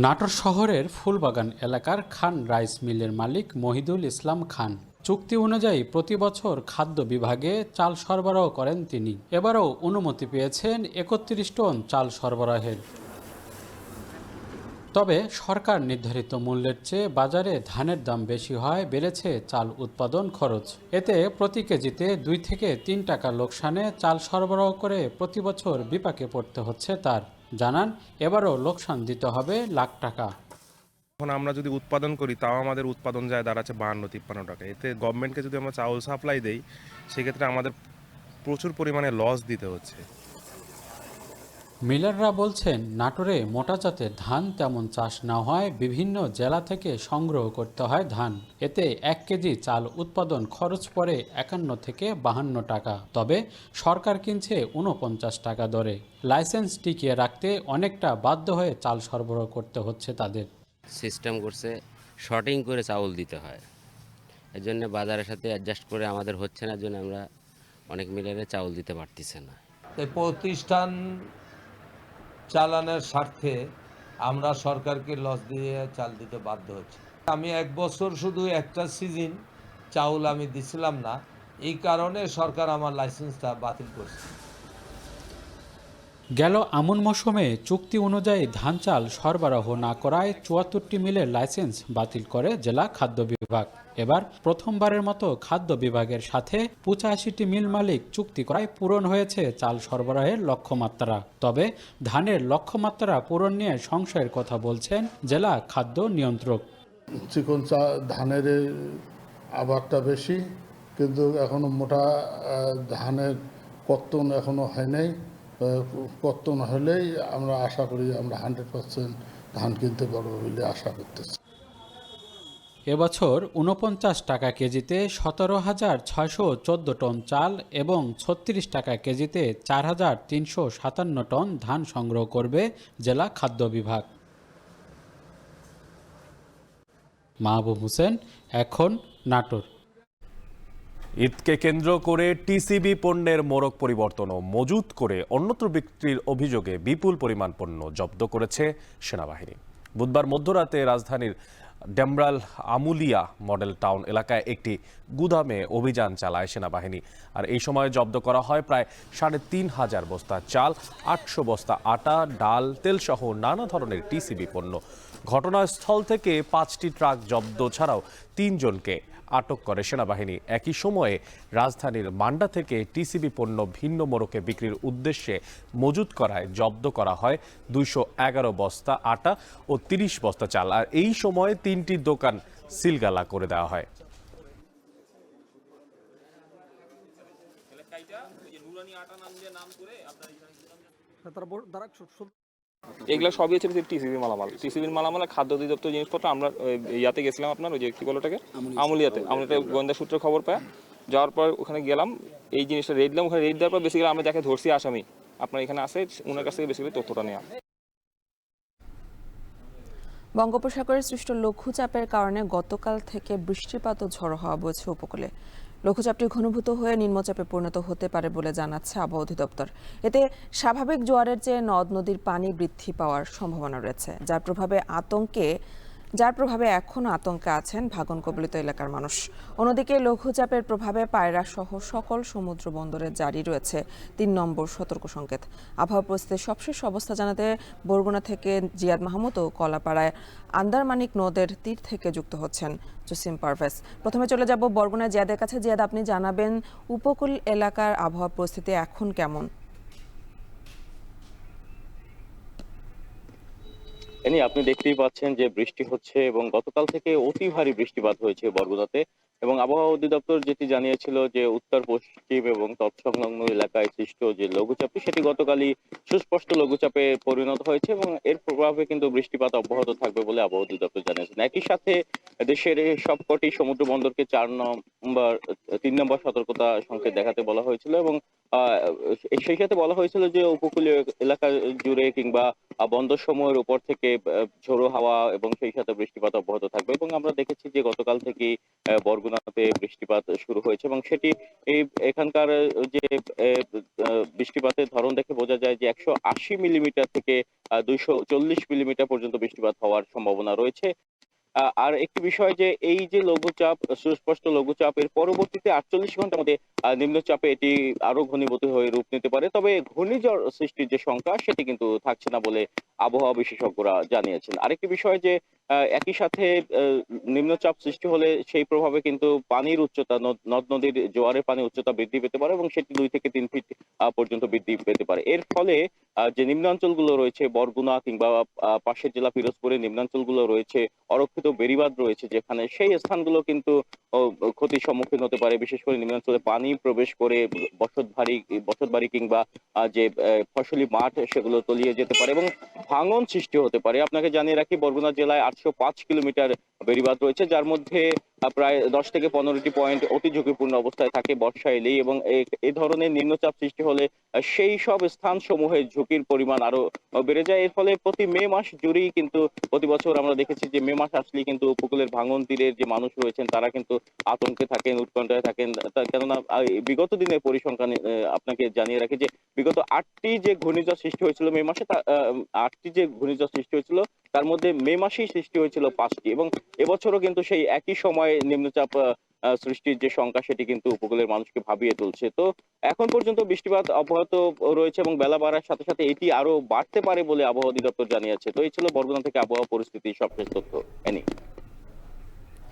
নাটোর শহরের ফুলবাগান এলাকার খান রাইস মিলের মালিক মহিদুল ইসলাম খান। চুক্তি অনুযায়ী প্রতি বছর খাদ্য বিভাগে চাল সরবরাহ করেন তিনি। এবারও অনুমতি পেয়েছেন 31 টন চাল সরবরাহের। তবে সরকার নির্ধারিত মূল্যের চেয়ে বাজারে ধানের দাম বেশি হয়, বেড়েছে চাল উৎপাদন খরচ। এতে প্রতি কেজিতে 2 থেকে 3 টাকা লোকসানে চাল সরবরাহ করে প্রতি বছর বিপাকে পড়তে হচ্ছে তার। জানান, এবারও লোকসান দিতে হবে লাখ টাকা। এখন আমরা যদি উৎপাদন করি, তাও আমাদের উৎপাদন যায় দাঁড়াচ্ছে 52-53 টাকা। এতে গভর্নমেন্টকে যদি আমরা চাউল সাপ্লাই দেই, সেক্ষেত্রে আমাদের প্রচুর পরিমাণে লস দিতে হচ্ছে। মিলাররা বলছেন নাটোরে মোটা জাতের ধান তেমন চাষ না হয় বিভিন্ন জেলা থেকে সংগ্রহ করতে হয় ধান। এতে 1 কেজি চাল উৎপাদন খরচ পড়ে 51 থেকে 52 টাকা, তবে সরকার কিনছে 49 টাকা দরে। লাইসেন্স টিকিয়ে রাখতে অনেকটা বাধ্য হয়ে চাল সরবরাহ করতে হচ্ছে তাদের। সিস্টেম করছে শর্টিং করে চাউল দিতে হয়, এর জন্য বাজারের সাথে অ্যাডজাস্ট করে আমাদের হচ্ছে না, জন্য আমরা অনেক মিলারে চাউল দিতে পারতেছে না। এই প্রতিষ্ঠান চালানোর স্বার্থে আমরা সরকারকে লস দিয়ে চাল দিতে বাধ্য হচ্ছি। আমি 1 বছর শুধু একটা সিজন চাউল আমি দিছিলাম না, এই কারণে সরকার আমার লাইসেন্সটা বাতিল করছে। গেল আমন মৌসুমে চুক্তি অনুযায়ী ধান চাল সরবরাহ না করায় 74টি মিলের লাইসেন্স বাতিল করে জেলা খাদ্য বিভাগ। এবার প্রথমবারের মতো খাদ্য বিভাগের সাথে 85টি মিল মালিক চুক্তি করায় পূরণ হয়েছে চাল সরবরাহের লক্ষ্যমাত্রা। তবে ধানের লক্ষ্যমাত্রা পূরণ নিয়ে সংশয়ের কথা বলছেন জেলা খাদ্য নিয়ন্ত্রক। চিকন ধানের আবাদটা বেশি, কিন্তু এখনো মোটা ধানের কর্তন এখনো হয় নাই। কর্তন হলেই আমরা আশা করি আমরা 100% ধান কিনতে পারবো বলে আশা করতেছি। এবছর 49 টাকা কেজিতে 17,614 টন চাল এবং 36 টাকা কেজিতে 4,357 টন ধান সংগ্রহ করবে জেলা খাদ্য বিভাগ। মাহবুব হোসেন, এখন নাটোর। ঈদকে কেন্দ্র করে টিসিবি পণ্যের মোড়ক পরিবর্তন ও মজুত করে অন্যত্র বিক্রির অভিযোগে বিপুল পরিমাণ পণ্য জব্দ করেছে সেনাবাহিনী। বুধবার মধ্যরাতে রাজধানীর ডেমরাল আমুলিয়া মডেল টাউন এলাকায় একটি গুদামে অভিযান চালায় সেনাবাহিনী। আর এই সময় জব্দ করা হয় প্রায় 3,500 বস্তা চাল, 800 বস্তা আটা, ডাল, তেলসহ নানা ধরনের টিসিবি পণ্য। ঘটনাস্থল থেকে 5টি ট্রাক জব্দ ছাড়াও 3 জনকে আটক করে সেনাবাহিনী। একই সময়ে রাজধানীর মান্ডা থেকে টিসিবি পণ্য ভিন্ন মোড়কে বিক্রির উদ্দেশ্যে মজুত করায় জব্দ করা হয় 211 বস্তা আটা ও 30 বস্তা চাল। আর এই সময়ে 3টি দোকান সিলগালা করে দেওয়া হয়। এগুলো সবই হচ্ছে টিসিবির মালামাল। টিসিবির মালামাল খাদ্য অধিদপ্তর জিনিসপত্র। আমরা ইয়াতে গেছিলাম, আপনার ওই যে কি বলো ওটাকে, আমুলিয়াতে। আমরা গোয়েন্দা সূত্রে খবর পাই, যাওয়ার পর ওখানে গেলাম, এই জিনিসটা রেড দিলাম। ওখানে রেড দেওয়ার পর বেসিক্যালি আমরা যাকে ধরছি আসামি, আপনার এখানে আসে, ওনার কাছ থেকে বেসিক্যালি তথ্যটা নেওয়া। বঙ্গোপসাগরে সৃষ্ট লঘুচাপের কারণে গতকাল থেকে বৃষ্টিপাত ও ঝড়ো হাওয়া বইছে উপকূলে। লঘুচাপটি ঘনীভূত হয়ে নিম্নচাপে পরিণত হতে পারে বলে জানাচ্ছে আবহাওয়া অধিদপ্তর। এতে স্বাভাবিক জোয়ারের চেয়ে নদ নদীর পানি বৃদ্ধি পাওয়ার সম্ভাবনা রয়েছে, যার প্রভাবে এখনও আতঙ্কে আছেন ভাঙন কবলিত এলাকার মানুষ। অন্যদিকে লঘুচাপের প্রভাবে পায়রা সহ সকল সমুদ্র বন্দরে জারি রয়েছে 3 নম্বর সতর্ক সংকেত। আবহাওয়া পরিস্থিতির সবশেষ অবস্থা জানাতে বরগুনা থেকে জিয়াদ মাহমুদ ও কলাপাড়ায় আন্দারমানিক নদের তীর থেকে যুক্ত হচ্ছেন জসিম পারভেজ। প্রথমে চলে যাব বরগুনা জিয়াদের কাছে। জিয়াদ, আপনি জানাবেন উপকূল এলাকার আবহাওয়া পরিস্থিতি এখন কেমন? আপনি দেখতেই পাচ্ছেন যে বৃষ্টি হচ্ছে এবং গতকাল থেকে অতি ভারী বৃষ্টিপাত হয়েছে বরগুনাতে। এবং আবহাওয়া অধিদপ্তর যেটি জানিয়েছিল যে উত্তর পশ্চিম এবং তৎসংলগ্ন এলাকায় সৃষ্ট যে লঘুচাপটি, সেটি গতকালই সুস্পষ্ট লঘুচাপে পরিণত হয়েছে এবং এর প্রভাবে কিন্তু বৃষ্টিপাত অব্যাহত থাকবে বলে আবহাওয়া অধিদপ্তর জানিয়েছেন। একই সাথে দেশের সবকটি সমুদ্র বন্দরকে 3 নম্বর সতর্কতা সংকেত দেখাতে বলা হয়েছিল এবং সেই সাথে বলা হয়েছিল যে উপকূলীয় এলাকা জুড়ে কিংবা বন্দর সমূহের উপর থেকে ঝোড়ো হাওয়া এবং সেই সাথে বৃষ্টিপাত অব্যাহত থাকবে। এবং আমরা দেখেছি যে গতকাল থেকে বরগুনাতে বৃষ্টিপাত শুরু হয়েছে এবং সেটি এখানকার যে বৃষ্টিপাতের ধরন দেখে বোঝা যায় যে 180 মিলিমিটার থেকে 240 মিলিমিটার পর্যন্ত বৃষ্টিপাত হওয়ার সম্ভাবনা রয়েছে। আর একটি বিষয় যে এই যে লঘুচাপ, সুস্পষ্ট লঘুচাপ, এর পরবর্তীতে 48 ঘন্টার মধ্যে নিম্নচাপে এটি আরো ঘনীভূত হয়ে রূপ নিতে পারে। তবে ঘূর্ণিঝড় সৃষ্টির যে সংখ্যা সেটি কিন্তু থাকছে না বলে আবহাওয়া বিশেষজ্ঞরা জানিয়েছেন। আরেকটি বিষয় যে একই সাথে নিম্নচাপ সৃষ্টি হলে সেই প্রভাবে কিন্তু পানির উচ্চতা, নদ নদীর জোয়ারের পানির উচ্চতা বৃদ্ধি পেতে পারে এবং সেটি 2 থেকে 3 ফিট পর্যন্ত বৃদ্ধি পেতে পারে। এর ফলে যে নিম্নাঞ্চলগুলো রয়েছে বরগুনা কিংবা পাশের জেলা পিরোজপুরের নিম্নাঞ্চলগুলো রয়েছে, অরক্ষিত বেড়িবাঁধ রয়েছে যেখানে, সেই স্থানগুলো কিন্তু ক্ষতির সম্মুখীন হতে পারে। বিশেষ করে নিম্নাঞ্চলে পানি প্রবেশ করে বসতবাড়ি কিংবা যে ফসলি মাঠ সেগুলো তলিয়ে যেতে পারে এবং ভাঙন সৃষ্টি হতে পারে। আপনাকে জানিয়ে রাখি, বরগুনা জেলায় 805 কিলোমিটার বেড়িবাঁধ রয়েছে, যার মধ্যে প্রায় 10 থেকে 15টি পয়েন্ট অতি ঝুঁকিপূর্ণ অবস্থায় থাকে বর্ষা এলেই, এবং এই ধরনের নিম্নচাপ সৃষ্টি হলে সেই সব স্থান সমূহে ঝুঁকির পরিমাণ আরো বেড়ে যায়। এর ফলে প্রতি মে মাস জুড়েই কিন্তু প্রতি বছর আমরা দেখেছি যে মে মাস আসলেই কিন্তু উপকূলের ভাঙন তীরের যে মানুষ রয়েছেন তারা কিন্তু আতঙ্কে থাকেন, উৎকণ্ঠায় থাকেন। কেননা বিগত দিনের পরিসংখ্যান আপনাকে জানিয়ে রাখি যে বিগত 8টি যে ঘূর্ণিঝড় সৃষ্টি হয়েছিল মে মাসে, 8টি যে ঘূর্ণিঝড় সৃষ্টি হয়েছিল তার মধ্যে মে মাসেই সৃষ্টি হয়েছিল 5টি, এবং এবছরও কিন্তু সেই একই সময়ে নিম্নচাপ সৃষ্টির যে সংখ্যা সেটি কিন্তু উপকূলের মানুষকে ভাবিয়ে তুলছে। তো এখন পর্যন্ত বৃষ্টিপাত অব্যাহত রয়েছে এবং বেলা বাড়ার সাথে সাথে এটি আরো বাড়তে পারে বলে আবহাওয়া অধিদপ্তর জানিয়েছে। তো এই ছিল বরগুনা থেকে আবহাওয়া পরিস্থিতির সবশেষ তথ্য।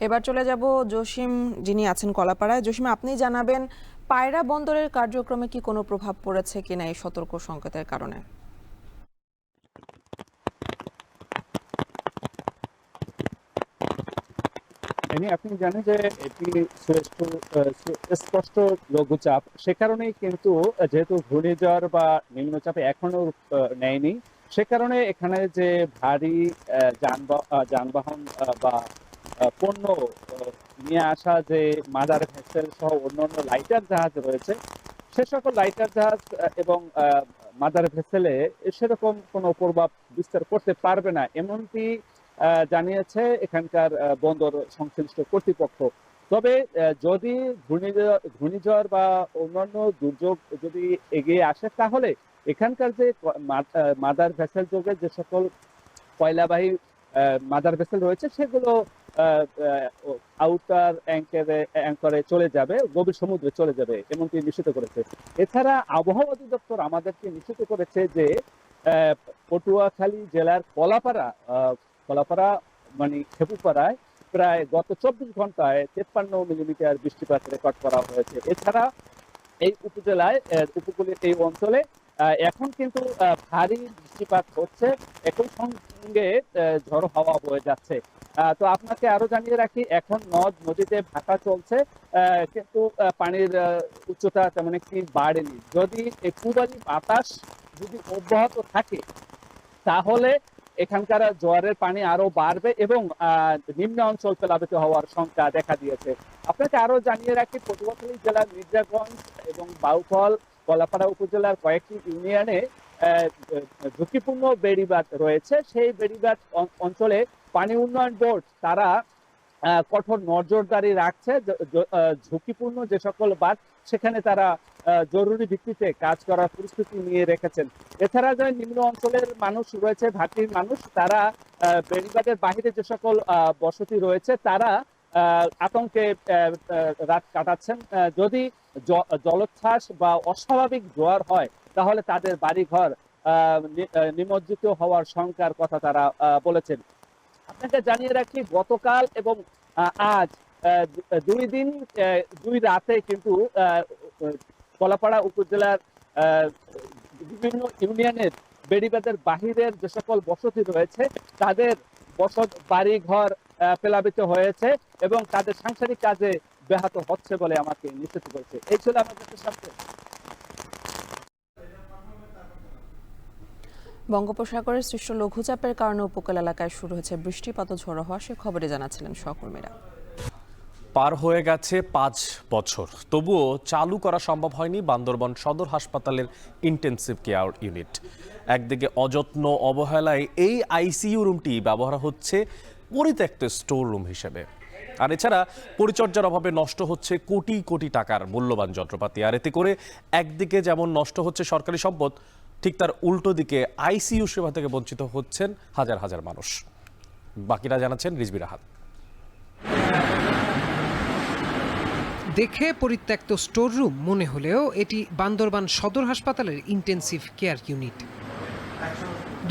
এবার চলে যাব জসিম, যিনি আছেন কলাপাড়ায়। জসিম, আপনি জানাবেন পায়রা বন্দরের কার্যক্রমে কি কোনো প্রভাব পড়েছে কিনা এই সতর্ক সংকেতের কারণে? আপনি জানেন যে এটি স্পষ্ট লঘুচাপ, সে কারণেই কিন্তু যেহেতু ঘূর্ণিঝড় বা নিম্নচাপে এখনো নেয়নি, সে কারণে এখানে যে ভারী যানবাহন বা পণ্য নিয়ে আসা যে মাদার ভেসেল সহ অন্যান্য লাইটার জাহাজ রয়েছে, সে সকল লাইটার জাহাজ এবং মাদার ভেসেলে সেরকম কোনো প্রভাব বিস্তার করতে পারবে না, এমনটি জানিয়েছে এখানকার বন্দর সংশ্লিষ্ট কর্তৃপক্ষ। তবে যদি ঘূর্ণিঝড় বা অন্যান্য দুর্যোগ যদি এগিয়ে আসে, তাহলে এখানকার যে মাদার ভেসেল যোগে যে সকল কয়লাবাহী মাদার ভেসেল রয়েছে সেগুলো আউটার অ্যাঙ্করে চলে যাবে, গভীর সমুদ্রে চলে যাবে, এমনটি নিশ্চিত করেছে। এছাড়া আবহাওয়া অধিদপ্তর আমাদেরকে নিশ্চিত করেছে যে পটুয়াখালী জেলার কলাপাড়া মানে খেপুপাড়ায় প্রায় গত 24 ঘন্টায় 53 মিলিমিটার বৃষ্টিপাত রেকর্ড করা হয়েছে। এছাড়া এই উপজেলায় উপকূলের এই অঞ্চলে এখন কিন্তু ভারী বৃষ্টিপাত হচ্ছে, একই সঙ্গে ঝড়ো হাওয়া বয়ে যাচ্ছে। তো আপনাকে আরো জানিয়ে রাখি, এখন নদ নদীতে ভাটা চলছে, কিন্তু পানির উচ্চতা তেমন একটি বাড়েনি। যদি এই পূবালি বাতাস যদি অব্যাহত থাকে তাহলে এখানকার জোয়ারের পানি আরো বাড়বে এবং নিম্ন অঞ্চল প্লাবিত হওয়ার সংখ্যা দেখা দিয়েছে। আপনাকে আরো জানিয়ে রাখি, পটুয়াখালী জেলার মির্জাগঞ্জ এবং বাউফল কলাপাড়া উপজেলার কয়েকটি ইউনিয়নে ঝুঁকিপূর্ণ বেড়িবাঁধ রয়েছে। সেই বেড়িবাঁধ অঞ্চলে পানি উন্নয়ন বোর্ড তারা কঠোর নজরদারি রাখছে। ঝুঁকিপূর্ণ যে সকল বাঁধ সেখানে তারা জরুরি ভিত্তিতে কাজ করার পরিস্থিতি নিয়ে রেখেছেন। এছাড়া যে নিম্ন অঞ্চলের মানুষ রয়েছে, ভাটির মানুষ, তারা বেড়িবাঁধের বাহিরে যে সকল বসতি রয়েছে তারা আতঙ্কে রাত কাটাচ্ছেন। যদি জলোচ্ছ্বাস বা অস্বাভাবিক জোয়ার হয় তাহলে তাদের বাড়িঘর নিমজ্জিত হওয়ার শঙ্কার কথা তারা বলেছেন। আপনাকে জানিয়ে রাখি, গতকাল এবং আজ 2 দিন 2 রাতে কিন্তু কলাপাড়া উপজেলার বিভিন্ন ইউনিয়নের বেড়িবাঁধের বাহিরের যে সকল বসতি রয়েছে তাদের বাড়ি ঘর প্লাবিত হয়েছে এবং তাদের সাংসারিক কাজে ব্যাহত হচ্ছে বলে আমাকে নিশ্চিত করেছে। এই ছিল আমাদের সাথে। বঙ্গোপসাগরের সৃষ্ট লঘুচাপের কারণে উপকূল এলাকায় শুরু হয়েছে বৃষ্টিপাত ও ঝড়ো হওয়া, সে খবরে জানাচ্ছিলেন সহকর্মীরা। পার হয়ে গেছে 5 বছর, তবুও চালু করা সম্ভব হয়নি বান্দরবান সদর হাসপাতালের ইন্টেনসিভ কেয়ার ইউনিট। একদিকে অযত্ন অবহেলায় এই আইসিইউ রুমটি ব্যবহার হচ্ছে পরিত্যক্ত স্টোর রুম হিসেবে, আর এছাড়া পরিচর্যার অভাবে নষ্ট হচ্ছে কোটি কোটি টাকার মূল্যবান যন্ত্রপাতি। আর এতে করে একদিকে যেমন নষ্ট হচ্ছে সরকারি সম্পদ, ঠিক তার উল্টো দিকে আইসিইউ সেবা থেকে বঞ্চিত হচ্ছেন হাজার হাজার মানুষ। বাকিরা জানাচ্ছেন রিজবি রাহাত। দেখে পরিত্যক্ত স্টোর রুম মনে হলেও এটি বান্দরবান সদর হাসপাতালের ইন্টেনসিভ কেয়ার ইউনিট।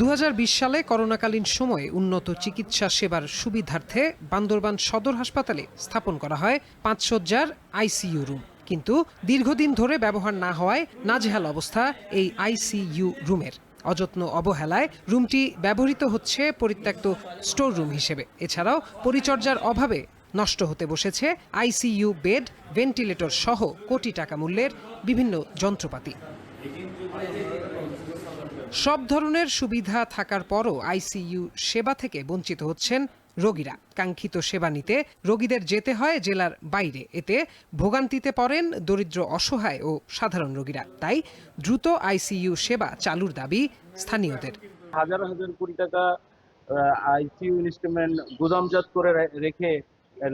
2020 সালে করোনাকালীন সময়ে উন্নত চিকিৎসা সেবার সুবিধার্থে বান্দরবান সদর হাসপাতালে স্থাপন করা হয় 5 শয্যার আইসিইউ রুম, কিন্তু দীর্ঘদিন ধরে ব্যবহার না হওয়ায় নাজেহাল অবস্থা এই আইসিইউ রুমের। অযত্ন অবহেলায় রুমটি ব্যবহৃত হচ্ছে পরিত্যক্ত স্টোর রুম হিসেবে। এছাড়াও পরিচর্যার অভাবে নষ্ট হতে বসেছে আইসিইউ বেড, ভেন্টিলেটর সহ কোটি টাকা মূল্যের বিভিন্ন যন্ত্রপাতি। সব ধরনের সুবিধা থাকার পরও আইসিইউ সেবা থেকে বঞ্চিত হচ্ছেন রোগীরা। কাঙ্ক্ষিত সেবা নিতে রোগীদের যেতে হয় জেলার বাইরে। এতে ভোগান্তিতে পড়েন দরিদ্র, অসহায় ও সাধারণ রোগীরা। তাই দ্রুত আইসিইউ সেবা চালুর দাবি স্থানীয়দের। হাজার হাজার কোটি টাকা আইসিইউ ইনস্ট্রুমেন্ট গুদামজাত করে রেখে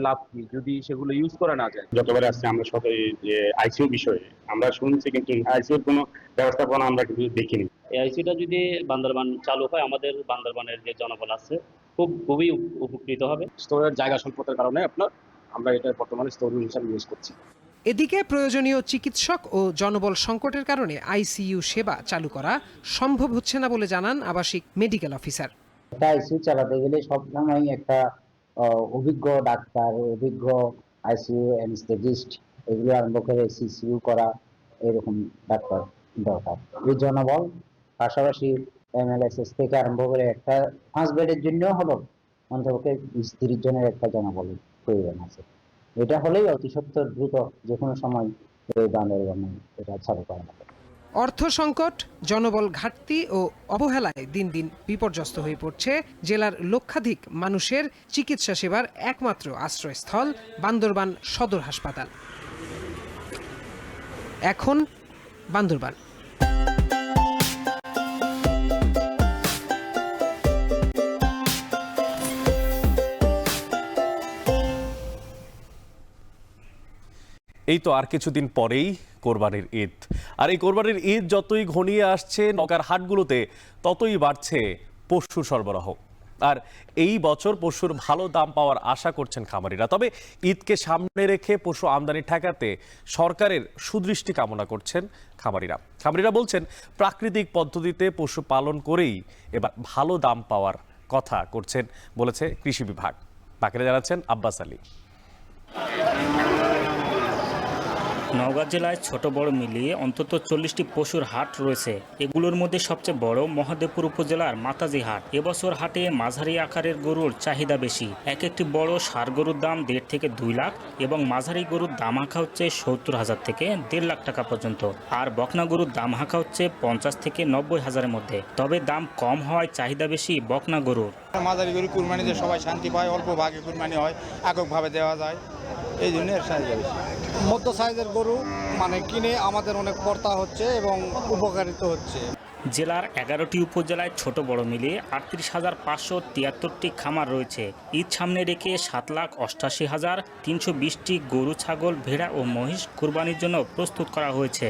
লাভ কি যদি সেগুলো ইউজ করা না যায়? যতবার আসছে আমরা সবাই যে আইসিইউ বিষয়ে আমরা শুনছি, কিন্তু আইসিইউর কোনো ব্যবস্থাপনা আমরা কিন্তু দেখিনি। এই আইসিইউটা যদি বান্দরবান চালু হয়, আমাদের বান্দরবানের যে জনবল আছে খুবই উপকৃত হবে। স্টোরের জায়গা সংকটের কারণে আমরা এটা বর্তমানে স্টোর রুম হিসাবে ইউজ করছি। এদিকে প্রয়োজনীয় চিকিৎসক ও জনবল সংকটের কারণে আইসিইউ সেবা চালু করা সম্ভব হচ্ছে না বলে জানান আবাসিক মেডিকেল অফিসার। আইসিইউ চালাতে গেলে সবসময় একটা অভিজ্ঞ ডাক্তার, অভিজ্ঞ আইসিইউ অ্যানেস্থেটিস্ট, এগুলো আরম্ভ করে সিসিইউ করা, এরকম ডাক্তার দরকার। এই জনবল পাশাপাশি এমএলএসএস থেকে আরম্ভ করে একটা 5 বেডের জন্য হলো অন্তপক্ষে 20-30 জনের একটা জনবলের প্রয়োজন আছে। এটা হলেই অতি সত্বর দ্রুত যে কোনো সময় এই বান্দরবানে এটা চালু করা হবে। অর্থ সংকট, জনবল ঘাটতি ও অবহেলায় দিন দিন বিপর্যস্ত হয়ে পড়ছে জেলার লক্ষাধিক মানুষের চিকিৎসা সেবার একমাত্র আশ্রয়স্থল বান্দরবান সদর হাসপাতাল। এখন বান্দরবান। এই তো আর কিছুদিন পরেই কোরবানির ঈদ, আর এই কোরবানির ঈদ যতই ঘনিয়ে আসছে নওগাঁর হাটগুলোতে ততই বাড়ছে পশু সরবরাহ। আর এই বছর পশুর ভালো দাম পাওয়ার আশা করছেন খামারিরা। তবে ঈদকে সামনে রেখে পশু আমদানি ঠেকাতে সরকারের সুদৃষ্টি কামনা করছেন খামারিরা বলছেন প্রাকৃতিক পদ্ধতিতে পশু পালন করেই এবার ভালো দাম পাওয়ার কথা করছেন বলেছে কৃষি বিভাগ। বাকিরা জানাচ্ছেন আব্বাস আলী। নওগাঁ জেলায় ছোট বড় মিলিয়ে অন্তত 40টি পশুর হাট রয়েছে। এগুলোর মধ্যে সবচেয়ে বড় মহাদেবপুর উপজেলার মাতাজি হাট। এবছর হাটে মাঝারি আকারের গরুর চাহিদা বেশি। এক একটি বড় ষাঁড় গরুর দাম 1.5 থেকে 2 লাখ এবং মাঝারি গরুর দাম হাঁকা হচ্ছে 70,000 থেকে 1.5 লাখ টাকা পর্যন্ত। আর বকনা গরুর দাম হাঁকা হচ্ছে 50 থেকে 90,000-এর মধ্যে। তবে দাম কম হওয়ায় চাহিদা বেশি বকনা গরুর। মাঝারি গরু কুরবানিতে সবাই শান্তি পায়, অল্প ভাগে কুরবানি হয়, এককভাবে দেওয়া যায়, এই জন্য এর চাহিদা বেশি। মধ্য সাইজের গরু কিনে আমাদের অনেক কর্তা হচ্ছে এবং উপকারিত হচ্ছে। জেলার 11টি উপজেলায় ছোট বড় মিলিয়ে 38,573টি খামার রয়েছে। ঈদ সামনে রেখে 7,88,320টি গরু, ছাগল, ভেড়া ও মহিষ কুরবানির জন্য প্রস্তুত করা হয়েছে।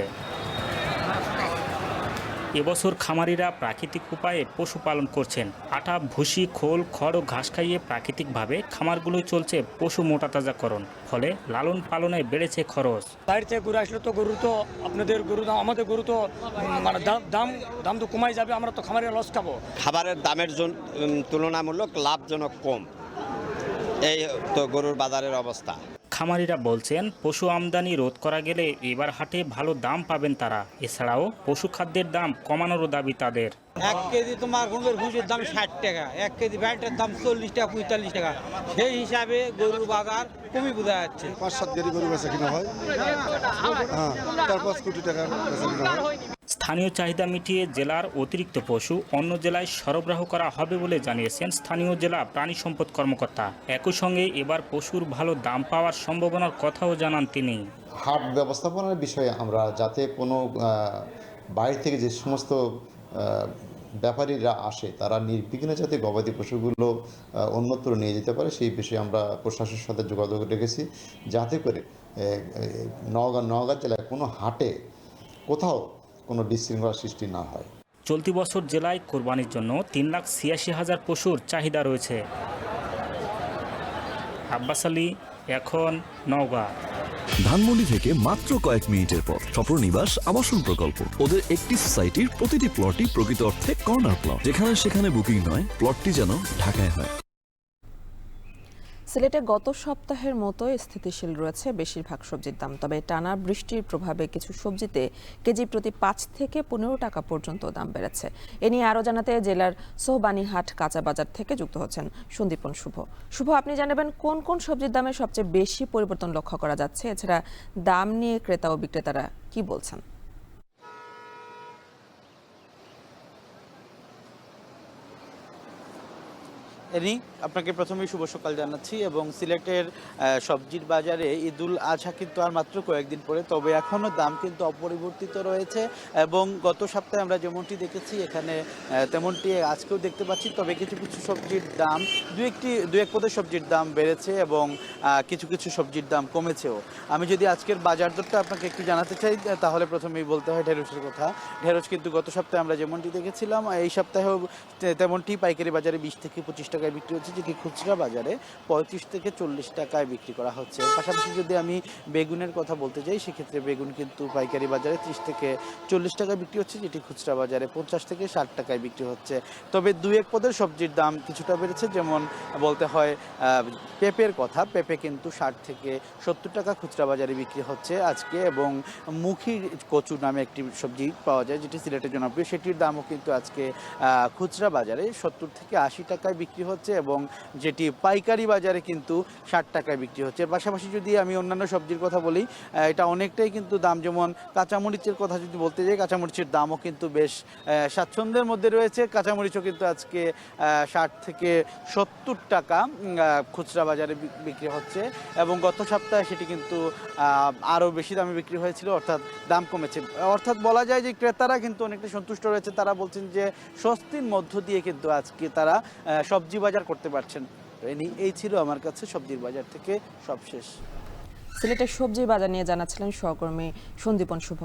এবছর খামারিরা প্রাকৃতিক উপায়ে পশুপালন করছেন। আটা, ভুসি, খোল, খড় ও ঘাস খাইয়ে প্রাকৃতিকভাবে খামারগুলোই চলছে পশু মোটাতাজাকরণ। ফলে লালন পালনে বেড়েছে খরচ। বাইরে থেকে গরু আসলে তো গরু তো আপনাদের গরু দাম, আমাদের গরু তো মানে দাম তো কমাই যাবে, আমরা তো খামারে লস খাবো। খাবারের দামের তুলনামূলক লাভজনক কম, এই তো গরুর বাজারের অবস্থা। খামারিরা বলছেন পশু আমদানি রোধ করা গেলে এবার হাটে ভালো দাম পাবেন তারা। এছাড়াও পশু খাদ্যের দাম কমানোরও দাবি তাদের। 1 কেজি তোমার গরুর ভুষির দাম 60 টাকা, 1 কেজি ব্যাটের দাম 40 টাকা 45 টাকা। সেই হিসাবে গরুর বাজার কমই বোঝা যাচ্ছে। 5-7 কেজি গরু বেচা কিনা হয়, 4-5 কোটি টাকা বেচা কিনা হয়। স্থানীয় চাহিদা মিটিয়ে জেলার অতিরিক্ত পশু অন্য জেলায় সরবরাহ করা হবে বলে জানিয়েছেন স্থানীয় জেলা প্রাণী সম্পদ কর্মকর্তা। একই সঙ্গে এবার পশুর ভালো দাম পাওয়ার সম্ভাবনার কথাও জানান তিনি। হাট ব্যবস্থাপনার বিষয়ে আমরা যাতে কোনো বাইরে থেকে যে সমস্ত ব্যাপারীরা আসে তারা নির্বিঘ্নে যাতে গবাদি পশুগুলো অন্যত্র নিয়ে যেতে পারে সেই বিষয়ে আমরা প্রশাসনের সাথে যোগাযোগ রেখেছি, যাতে করে নওগাঁ জেলায় কোনো হাটে কোথাও কোনো বিশৃঙ্খলা সৃষ্টি না হয়। চলতি বছর জেলায় কোরবানির জন্য 3,86,000 পশুর চাহিদা রয়েছে। আব্বাস আলী, এখন নওগাঁ। ধানমন্ডি থেকে মাত্র কয়েক মিনিটের পথ স্বপ্ননিবাস আবাসন প্রকল্প। ওদের একটি সোসাইটির প্রতিটি প্লটই প্রকৃত অর্থে কর্নার প্লট, যেখানে সেখানে বুকিং নয়, প্লটটি যেন ঢাকায় হয়। সিলেটে গত সপ্তাহের মতোই স্থিতিশীল রয়েছে বেশিরভাগ সবজির দাম, তবে টানা বৃষ্টির প্রভাবে কিছু সবজিতে কেজি প্রতি 5 থেকে 15 টাকা পর্যন্ত দাম বেড়েছে। এ নিয়ে আরও জানাতে জেলার সোহবানীহাট কাঁচা বাজার থেকে যুক্ত হচ্ছেন সন্দীপন শুভ। শুভ, আপনি জানাবেন কোন কোন সবজির দামে সবচেয়ে বেশি পরিবর্তন লক্ষ্য করা যাচ্ছে? এছাড়া দাম নিয়ে ক্রেতা ও বিক্রেতারা কি বলছেন? এনি আপনাকে প্রথমেই শুভ সকাল জানাচ্ছি। এবং সিলেটের সবজির বাজারে ঈদুল আজহা কিন্তু আর মাত্র কয়েকদিন পরে, তবে এখনও দাম কিন্তু অপরিবর্তিত রয়েছে। এবং গত সপ্তাহে আমরা যেমনটি দেখেছি এখানে তেমনটি আজকেও দেখতে পাচ্ছি, তবে কিছু কিছু সবজির দাম দু এক পদের সবজির দাম বেড়েছে এবং কিছু কিছু সবজির দাম কমেছেও। আমি যদি আজকের বাজার দরটা আপনাকে একটু জানাতে চাই, তাহলে প্রথমেই বলতে হয় ঢেঁড়সের কথা। ঢেঁড়স কিন্তু গত সপ্তাহে আমরা যেমনটি দেখেছিলাম এই সপ্তাহেও তেমনটি পাইকারি বাজারে 20 থেকে 25 টাকায় বিক্রি হচ্ছে, যেটি খুচরা বাজারে 35 থেকে 40 টাকায় বিক্রি করা হচ্ছে। পাশাপাশি যদি আমি বেগুনের কথা বলতে যাই, সেক্ষেত্রে বেগুন কিন্তু পাইকারি বাজারে 30 থেকে 40 টাকায় বিক্রি হচ্ছে, যেটি খুচরা বাজারে 50 থেকে 60 টাকায় বিক্রি হচ্ছে। তবে দু এক পদের সবজির দাম কিছুটা বেড়েছে, যেমন বলতে হয় পেঁপের কথা। পেঁপে কিন্তু 60 থেকে 70 টাকা খুচরা বাজারে বিক্রি হচ্ছে আজকে। এবং মুখী কচু নামে একটি সবজি পাওয়া যায়, যেটি সিলেটের জনপ্রিয়, সেটির দামও কিন্তু আজকে খুচরা বাজারে 70 থেকে 80 টাকায় বিক্রি হচ্ছে এবং যেটি পাইকারি বাজারে কিন্তু 60 টাকায় বিক্রি হচ্ছে। পাশাপাশি যদি আমি অন্যান্য সবজির কথা বলি, এটা অনেকটাই কিন্তু দাম, যেমন কাঁচামরিচের কথা যদি বলতে যাই, কাঁচামরিচের দামও কিন্তু বেশ স্বাচ্ছন্দ্যের মধ্যে রয়েছে। কাঁচামরিচও কিন্তু আজকে 60 থেকে 70 টাকা খুচরা বাজারে বিক্রি হচ্ছে এবং গত সপ্তাহে সেটি কিন্তু আরও বেশি দামে বিক্রি হয়েছিল, অর্থাৎ দাম কমেছে। অর্থাৎ বলা যায় যে ক্রেতারা কিন্তু অনেকটা সন্তুষ্ট রয়েছে। তারা বলছেন যে স্বস্তির মধ্য দিয়ে কিন্তু আজকে তারা সবজি বাজার করতে পারছেন। এই ছিল আমার কাছে সবজির বাজার থেকে সবশেষ। সিলেটের সবজি বাজার নিয়ে জানাচ্ছিলেন সহকর্মী সন্দীপন শুভ।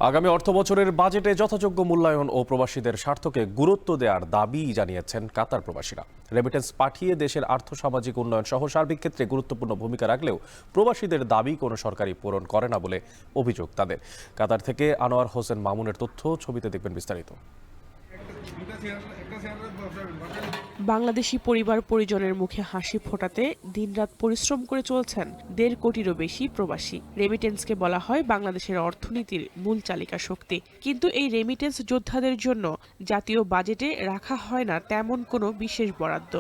আগামী অর্থবছরের বাজেটে যথাযোগ্য মূল্যায়ন ও প্রবাসীদের স্বার্থকে গুরুত্ব দেওয়ার দাবি জানিয়েছেন কাতার প্রবাসীরা। রেমিটেন্স পাঠিয়ে দেশের আর্থসামাজিক উন্নয়ন সহ সার্বিক ক্ষেত্রে গুরুত্বপূর্ণ ভূমিকা রাখলেও প্রবাসীদের দাবি কোনো সরকারই পূরণ করে না বলে অভিযোগ তাদের। কাতার থেকে আনোয়ার হোসেন মামুনের তথ্য, ছবিতে দেখবেন বিস্তারিত। বাংলাদেশি পরিবার পরিজনের মুখে হাসি ফোটাতে দিনরাত পরিশ্রম করে চলছেন 1.5 কোটিরও বেশি প্রবাসী। রেমিটেন্সকে বলা হয় বাংলাদেশের অর্থনীতির মূল চালিকা শক্তি, কিন্তু এই রেমিটেন্স যোদ্ধাদের জন্য জাতীয় বাজেটে রাখা হয় না তেমন কোনো বিশেষ বরাদ্দ।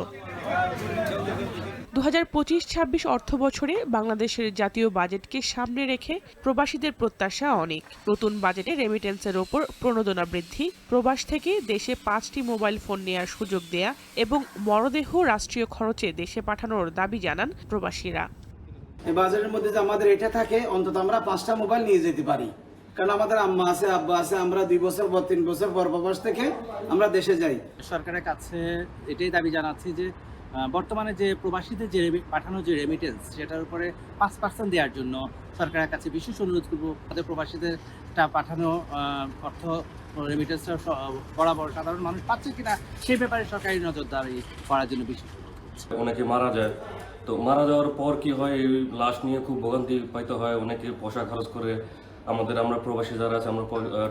2025-26 অর্থ বছরে বাংলাদেশের জাতীয় বাজেটকে সামনে রেখে প্রবাসীদের প্রত্যাশা অনেক। নতুন বাজেটে রেমিটেন্সের ওপর প্রণোদনা বৃদ্ধি, প্রবাস থেকে দেশে 5টি মোবাইল ফোন নেওয়ার সুযোগ দেয়া এবং মরদেহ রাষ্ট্রীয় খরচে দেশে পাঠানোর দাবি জানান প্রবাসীরা। এই বাজেটের মধ্যে যে আমাদের এটা থাকে, অন্তত আমরা 5টা মোবাইল নিয়ে যেতে পারি, কারণ আমাদের আম্মা আছে, আব্বা আছে, আমরা 2 বছর পর 3 বছর পর প্রবাস থেকে আমরা দেশে যাই। সরকারের কাছে এটাই দাবি জানাচ্ছি যে বর্তমানে যে প্রবাসীদের যে পাঠানো যে রেমিটেন্স, সেটার উপরে 5% দেওয়ার জন্য সরকারের কাছে বিশেষ অনুরোধ করব। তাদের প্রবাসীদের পাঠানো অর্থ রেমিটেন্সটা বরাবর সাধারণ মানুষ পাচ্ছে কিনা সেই ব্যাপারে সরকারি নজরদারি করার জন্য বিশেষ অনেকে মারা যায়, তো মারা যাওয়ার পর কি হয়, এই লাশ নিয়ে খুব ভোগান্তি পাইতে হয়। অনেকে পয়সা খরচ করে আমরা প্রবাসী যারা আছে, আমরা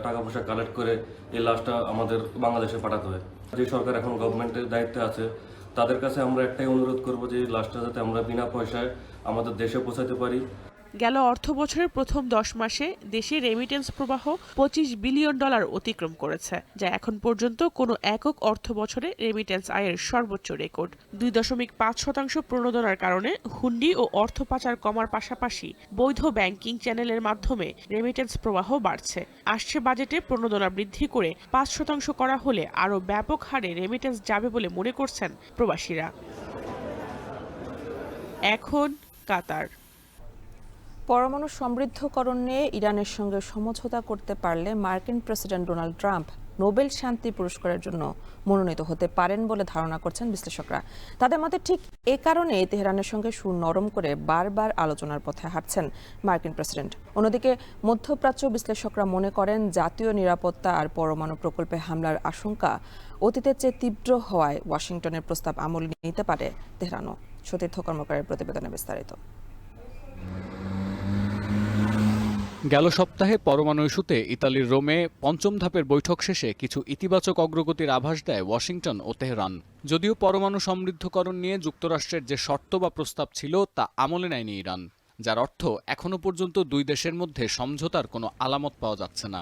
টাকা পয়সা কালেক্ট করে এই লাশটা আমাদের বাংলাদেশে পাঠাতে হয়। যে সরকার এখন গভর্নমেন্টের দায়িত্বে আছে, তাদের কাছে আমরা একটাই অনুরোধ করব যে লাশটা যাতে আমরা বিনা পয়সায় আমাদের দেশে পৌঁছাতে পারি। গেল অর্থ বছরের প্রথম 10 মাসে দেশে রেমিটেন্স প্রবাহ $25 বিলিয়ন অতিক্রম করেছে, যা এখন পর্যন্ত কোনো একক অর্থ বছরে রেমিটেন্স আয়ের সর্বোচ্চ রেকর্ড। 2.5% প্রণোদনার কারণে হুন্ডি ও অর্থ পাচার কমার পাশাপাশি বৈধ ব্যাংকিং চ্যানেলের মাধ্যমে রেমিটেন্স প্রবাহ বাড়ছে। আসছে বাজেটে প্রণোদনা বৃদ্ধি করে 5% করা হলে আরও ব্যাপক হারে রেমিটেন্স যাবে বলে মনে করছেন প্রবাসীরা। এখন কাতার। পরমাণু সমৃদ্ধকরণ নিয়ে ইরানের সঙ্গে সমঝোতা করতে পারলে মার্কিন প্রেসিডেন্ট ডোনাল্ড ট্রাম্প নোবেল শান্তি পুরস্কারের জন্য মনোনীত হতে পারেন বলে ধারণা করছেন বিশ্লেষকরা। তাদের মতে ঠিক এ কারণে তেহরানের সঙ্গে সুর নরম করে বারবার আলোচনার পথে হাঁটছেন মার্কিন প্রেসিডেন্ট। অন্যদিকে মধ্যপ্রাচ্য বিশ্লেষকরা মনে করেন জাতীয় নিরাপত্তা আর পরমাণু প্রকল্পে হামলার আশঙ্কা অতীতের চেয়ে তীব্র হওয়ায় ওয়াশিংটনের প্রস্তাব আমলে নিতে পারে তেহরানও। সতীর্থ কর্মকারের প্রতিবেদনে বিস্তারিত। গেল সপ্তাহে পরমাণু ইস্যুতে ইতালির রোমে পঞ্চম ধাপের বৈঠক শেষে কিছু ইতিবাচক অগ্রগতির আভাস দেয় ওয়াশিংটন ও তেহরান। যদিও পরমাণু সমৃদ্ধকরণ নিয়ে যুক্তরাষ্ট্রের যে শর্ত বা প্রস্তাব ছিল তা আমলে নেয়নি ইরান, যার অর্থ এখনও পর্যন্ত দুই দেশের মধ্যে সমঝোতার কোনো আলামত পাওয়া যাচ্ছে না।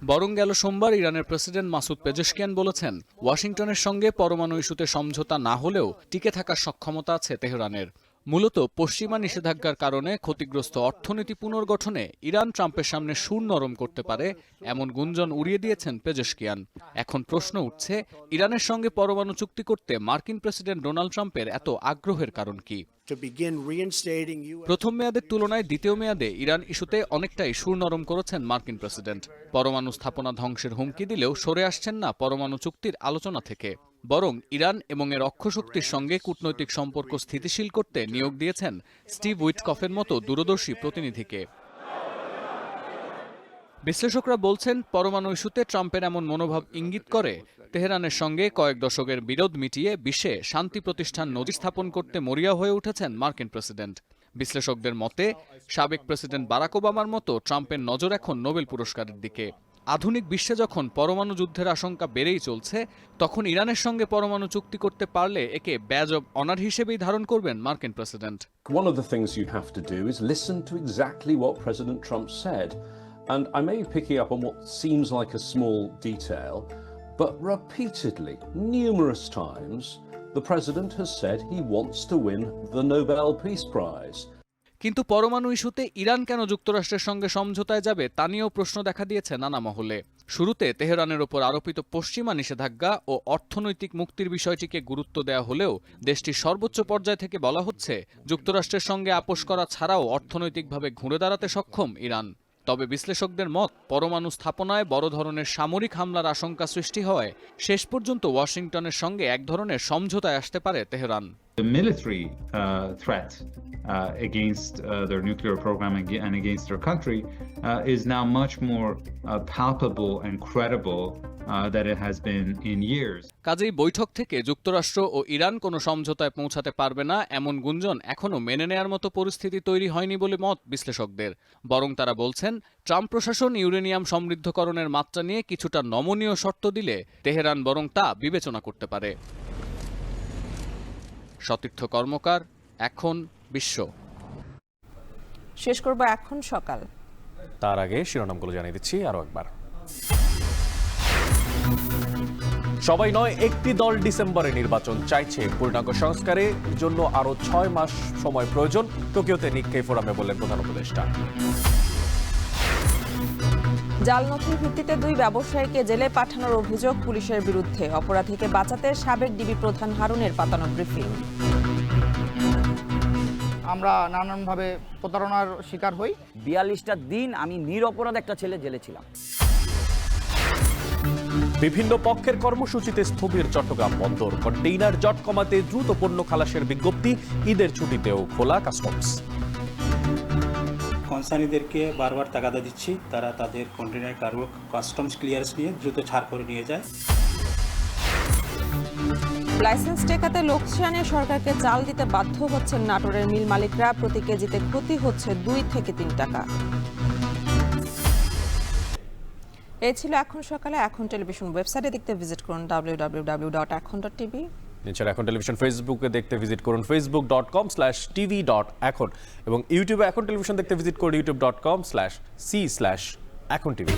বরং গেল সোমবার ইরানের প্রেসিডেন্ট মাসুদ পেজেশকিয়ান বলেছেন, ওয়াশিংটনের সঙ্গে পরমাণু ইস্যুতে সমঝোতা না হলেও টিকে থাকার সক্ষমতা আছে তেহরানের। মূলত পশ্চিমা নিষেধাজ্ঞার কারণে ক্ষতিগ্রস্ত অর্থনীতি পুনর্গঠনে ইরান ট্রাম্পের সামনে সুর নরম করতে পারে এমন গুঞ্জন উড়িয়ে দিয়েছেন পেজেশকিয়ান। এখন প্রশ্ন উঠছে, ইরানের সঙ্গে পরমাণু চুক্তি করতে মার্কিন প্রেসিডেন্ট ডোনাল্ড ট্রাম্পের এত আগ্রহের কারণ কি? প্রথম মেয়াদের তুলনায় দ্বিতীয় মেয়াদে ইরান ইস্যুতে অনেকটাই সুর নরম করেছেন মার্কিন প্রেসিডেন্ট। পরমাণু স্থাপনা ধ্বংসের হুমকি দিলেও সরে আসছেন না পরমাণু চুক্তির আলোচনা থেকে, বরং ইরান এবং এর অক্ষশক্তির সঙ্গে কূটনৈতিক সম্পর্ক স্থিতিশীল করতে নিয়োগ দিয়েছেন স্টিভ উইটকফের মতো দূরদর্শী প্রতিনিধিকে। বিশ্লেষকরা বলছেন, পরমাণু ইস্যুতে ট্রাম্পের এমন মনোভাব ইঙ্গিত করে তেহরানের সঙ্গে কয়েক দশকের বিরোধ মিটিয়ে বিশ্বে শান্তি প্রতিষ্ঠান নজির স্থাপন করতে মরিয়া হয়ে উঠেছেন মার্কিন প্রেসিডেন্ট। বিশ্লেষকদের মতে, সাবেক প্রেসিডেন্ট বারাক ওবামার মতো ট্রাম্পের নজর এখন নোবেল পুরস্কারের দিকে। আধুনিক বিশ্বে যখন পরমাণু যুদ্ধের আশঙ্কা বেড়েই চলছে, তখন ইরানের সঙ্গে পরমাণু চুক্তি করতে পারলে একে ব্যাজ অব অনার হিসেবেই ধারণ করবেন মার্কিন president. One of the things you have to do is listen to exactly what President Trump said. And I may be picking up on what seems like a small detail, but repeatedly, numerous times, the president has said he wants to win the Nobel Peace Prize. কিন্তু পরমাণু ইস্যুতে Iran কেন যুক্তরাষ্ট্রের সঙ্গে সমঝোতায় যাবে তা নিয়েও প্রশ্ন দেখা দিয়েছে নানা মহলে। শুরুতে তেহরানের ওপর আরোপিত পশ্চিমা নিষেধাজ্ঞা ও অর্থনৈতিক মুক্তির বিষয়টিকে গুরুত্ব দেওয়া হলেও দেশটির সর্বোচ্চ পর্যায় থেকে বলা হচ্ছে, যুক্তরাষ্ট্রের সঙ্গে আপোষ করা ছাড়াও অর্থনৈতিকভাবে ঘুরে দাঁড়াতে সক্ষম ইরান। তবে বিশ্লেষকদের মত, পরমাণু স্থাপনায় বড় ধরনের সামরিক হামলার আশঙ্কা সৃষ্টি হয় শেষ পর্যন্ত ওয়াশিংটনের সঙ্গে এক ধরনের সমঝোতায় আসতে পারে Tehran. The military threat against their nuclear program and against their country is now much more palpable and credible than it has been in years. কাজেই বৈঠক থেকে যুক্তরাষ্ট্র ও ইরান কোনো সমঝোতায় পৌঁছাতে পারবে না এমন গুঞ্জন এখনো মেনে নেয়ার মতো পরিস্থিতি তৈরি হয়নি বলে মত বিশ্লেষকদের। বরং তারা বলছেন, ট্রাম্প প্রশাসন ইউরেনিয়াম সমৃদ্ধকরণের মাত্রা নিয়ে কিছুটা নমনীয় শর্ত দিলে তেহরান বরং তা বিবেচনা করতে পারে। সতীর্থ কর্মকার, এখন বিশ্ব। শেষ করব এখন সকাল। তার আগে শিরোনামগুলো জানিয়ে দিচ্ছি আরো একবার। সবাই নয়, একটি দল ডিসেম্বরে নির্বাচন চাইছে। পূর্ণাঙ্গ সংস্কারের জন্য আরো 6 মাস সময় প্রয়োজন, টোকিওতে নিক্কেই ফোরামে বললেন প্রধান উপদেষ্টা। জাল নথির ভিত্তিতে 2 ব্যবসায়ীকে জেলে পাঠানোর অভিযোগ পুলিশের বিরুদ্ধে। অপরাধীকে বাঁচাতে সাবেক ডিবি প্রধান হারুনের পাতানো ব্রিফিং। আমরা নানানভাবে প্রতারণার শিকার হই। 42টা দিন আমি নিরপরাধ একটা ছেলে জেলে ছিলাম। বিভিন্ন পক্ষের কর্মসূচিতে স্থবির চট্টগ্রাম বন্দর। কন্টেইনার জট কমাতে দ্রুত পণ্য খালাসের বিজ্ঞপ্তি। ঈদের ছুটিতেও খোলা কাস্টমস। কনসার্নিদেরকে বারবার তাগাদা দিচ্ছি, তারা তাদের কন্টেইনার কার্গো কাস্টমস ক্লিয়ারেন্স নিয়ে দ্রুত ছাড় করে নিয়ে যায়। লাইসেন্স টেকাতে লোকসানে সরকারকে চাল দিতে বাধ্য হচ্ছেন নাটোরের মিল মালিকরা। প্রতি কেজিতে ক্ষতি হচ্ছে 2 থেকে 3 টাকা। এই ছিল এখন সকালে। এখন টেলিভিশন ওয়েবসাইটে দেখতে ভিজিট করুন www.ekhon.tv। এছাড়া এখন টেলিভিশন ফেসবুকে দেখতে ভিজিট করুন facebook.com/tv.ekhon এবং ইউটিউবে এখন টেলিভিশন দেখতে ভিজিট করুন youtube.com/c/ekhon tv।